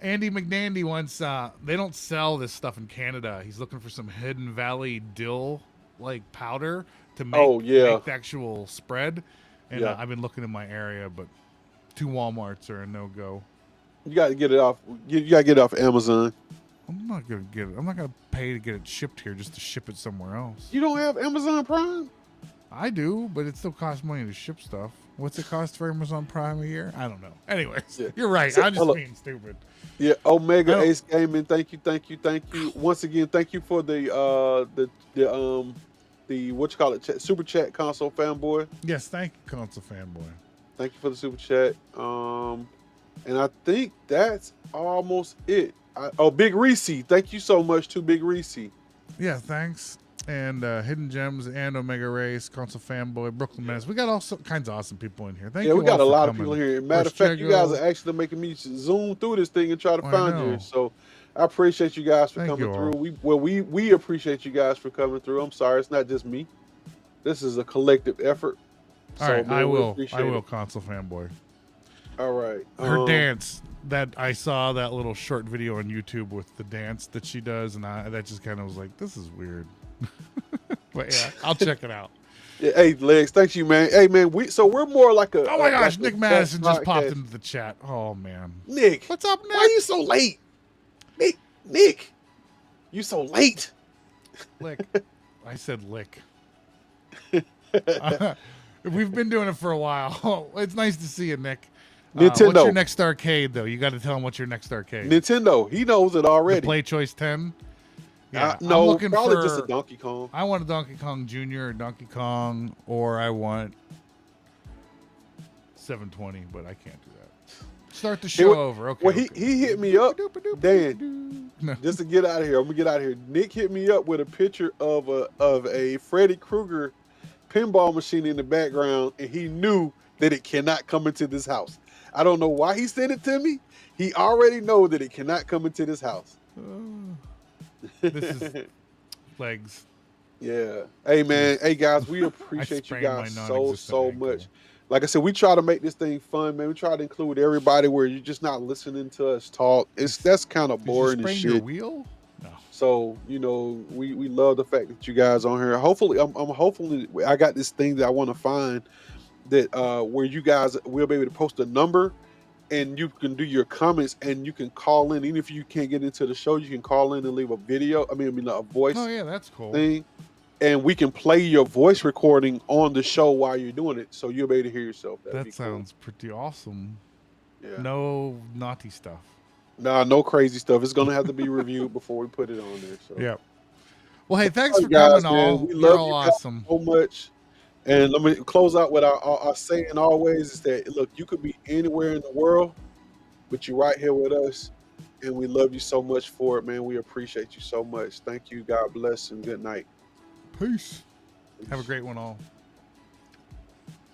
Andy McDandy wants. They don't sell this stuff in Canada. He's looking for some Hidden Valley Dill like powder to make the actual spread. And I've been looking in my area, but 2 Walmarts are a no go. You got to get it off. You got to get it off Amazon. I'm not gonna get it. I'm not gonna pay to get it shipped here just to ship it somewhere else. You don't have Amazon Prime? I do, but it still costs money to ship stuff. What's it cost for Amazon Prime a year? I don't know. Anyways, you're right. I'm just being stupid. Yeah, Omega Ace Gaming. Thank you. Once again, thank you for the what you call it, super chat, Console Fanboy. Yes, thank you, Console Fanboy. Thank you for the super chat. And I think that's almost it. Big Reese, thank you so much to Big Reese. Yeah, thanks. And Hidden Gems and Omega Race, Console Fanboy, Brooklyn Menace. We got all kinds of awesome people in here. Thank you. Yeah, we got a lot of people here. Matter of fact, you guys are actually making me zoom through this thing and try to find you. So I appreciate you guys for coming through. We appreciate you guys for coming through. I'm sorry, it's not just me. This is a collective effort. All right, I will, Console Fanboy. All right. Her dance that I saw that little short video on YouTube with the dance that she does, and that just kind of was like, this is weird. But yeah, I'll check it out. Yeah, hey, Legs, thank you, man. Hey, man, we're more like a. Oh my gosh, Nick Madison just popped into the chat. Oh man, Nick, what's up, Nick? Why are you so late? Nick, you so late. Lick, I said lick. We've been doing it for a while. It's nice to see you, Nick. Nintendo. What's your next arcade, though? You got to tell him what's your next arcade. Nintendo. He knows it already. The Play Choice 10. Yeah, no, I'm looking probably just a Donkey Kong. I want a Donkey Kong Jr. or Donkey Kong, or I want 720, but I can't do that. Start the show over. Okay. Well, okay. he hit me up, Dan. No. Just to get out of here, I'm gonna get out of here. Nick hit me up with a picture of a Freddy Krueger pinball machine in the background, and he knew that it cannot come into this house. I don't know why he sent it to me. He already know that it cannot come into this house. This is legs. Yeah. Hey man. Hey guys, we appreciate you guys so much. Ankle. Like I said, we try to make this thing fun, man. We try to include everybody where you're just not listening to us talk. That's kind of boring and shit. Your wheel? No. So, you know, we love the fact that you guys on here. Hopefully, hopefully I got this thing that I want to find that where you guys will be able to post a number and you can do your comments and you can call in. Even if you can't get into the show, you can call in and leave a video. I mean a voice. Oh yeah, that's cool. Thing. And we can play your voice recording on the show while you're doing it, so you'll be able to hear yourself. That sounds pretty awesome. Yeah. No naughty stuff. Nah, no crazy stuff. It's gonna have to be reviewed before we put it on there. So. Yeah. Well, hey, thanks for guys, coming on. We love you awesome so much. And let me close out with our saying always is that look, you could be anywhere in the world, but you're right here with us, and we love you so much for it, man. We appreciate you so much. Thank you. God bless and good night. Peace. Have a great one all.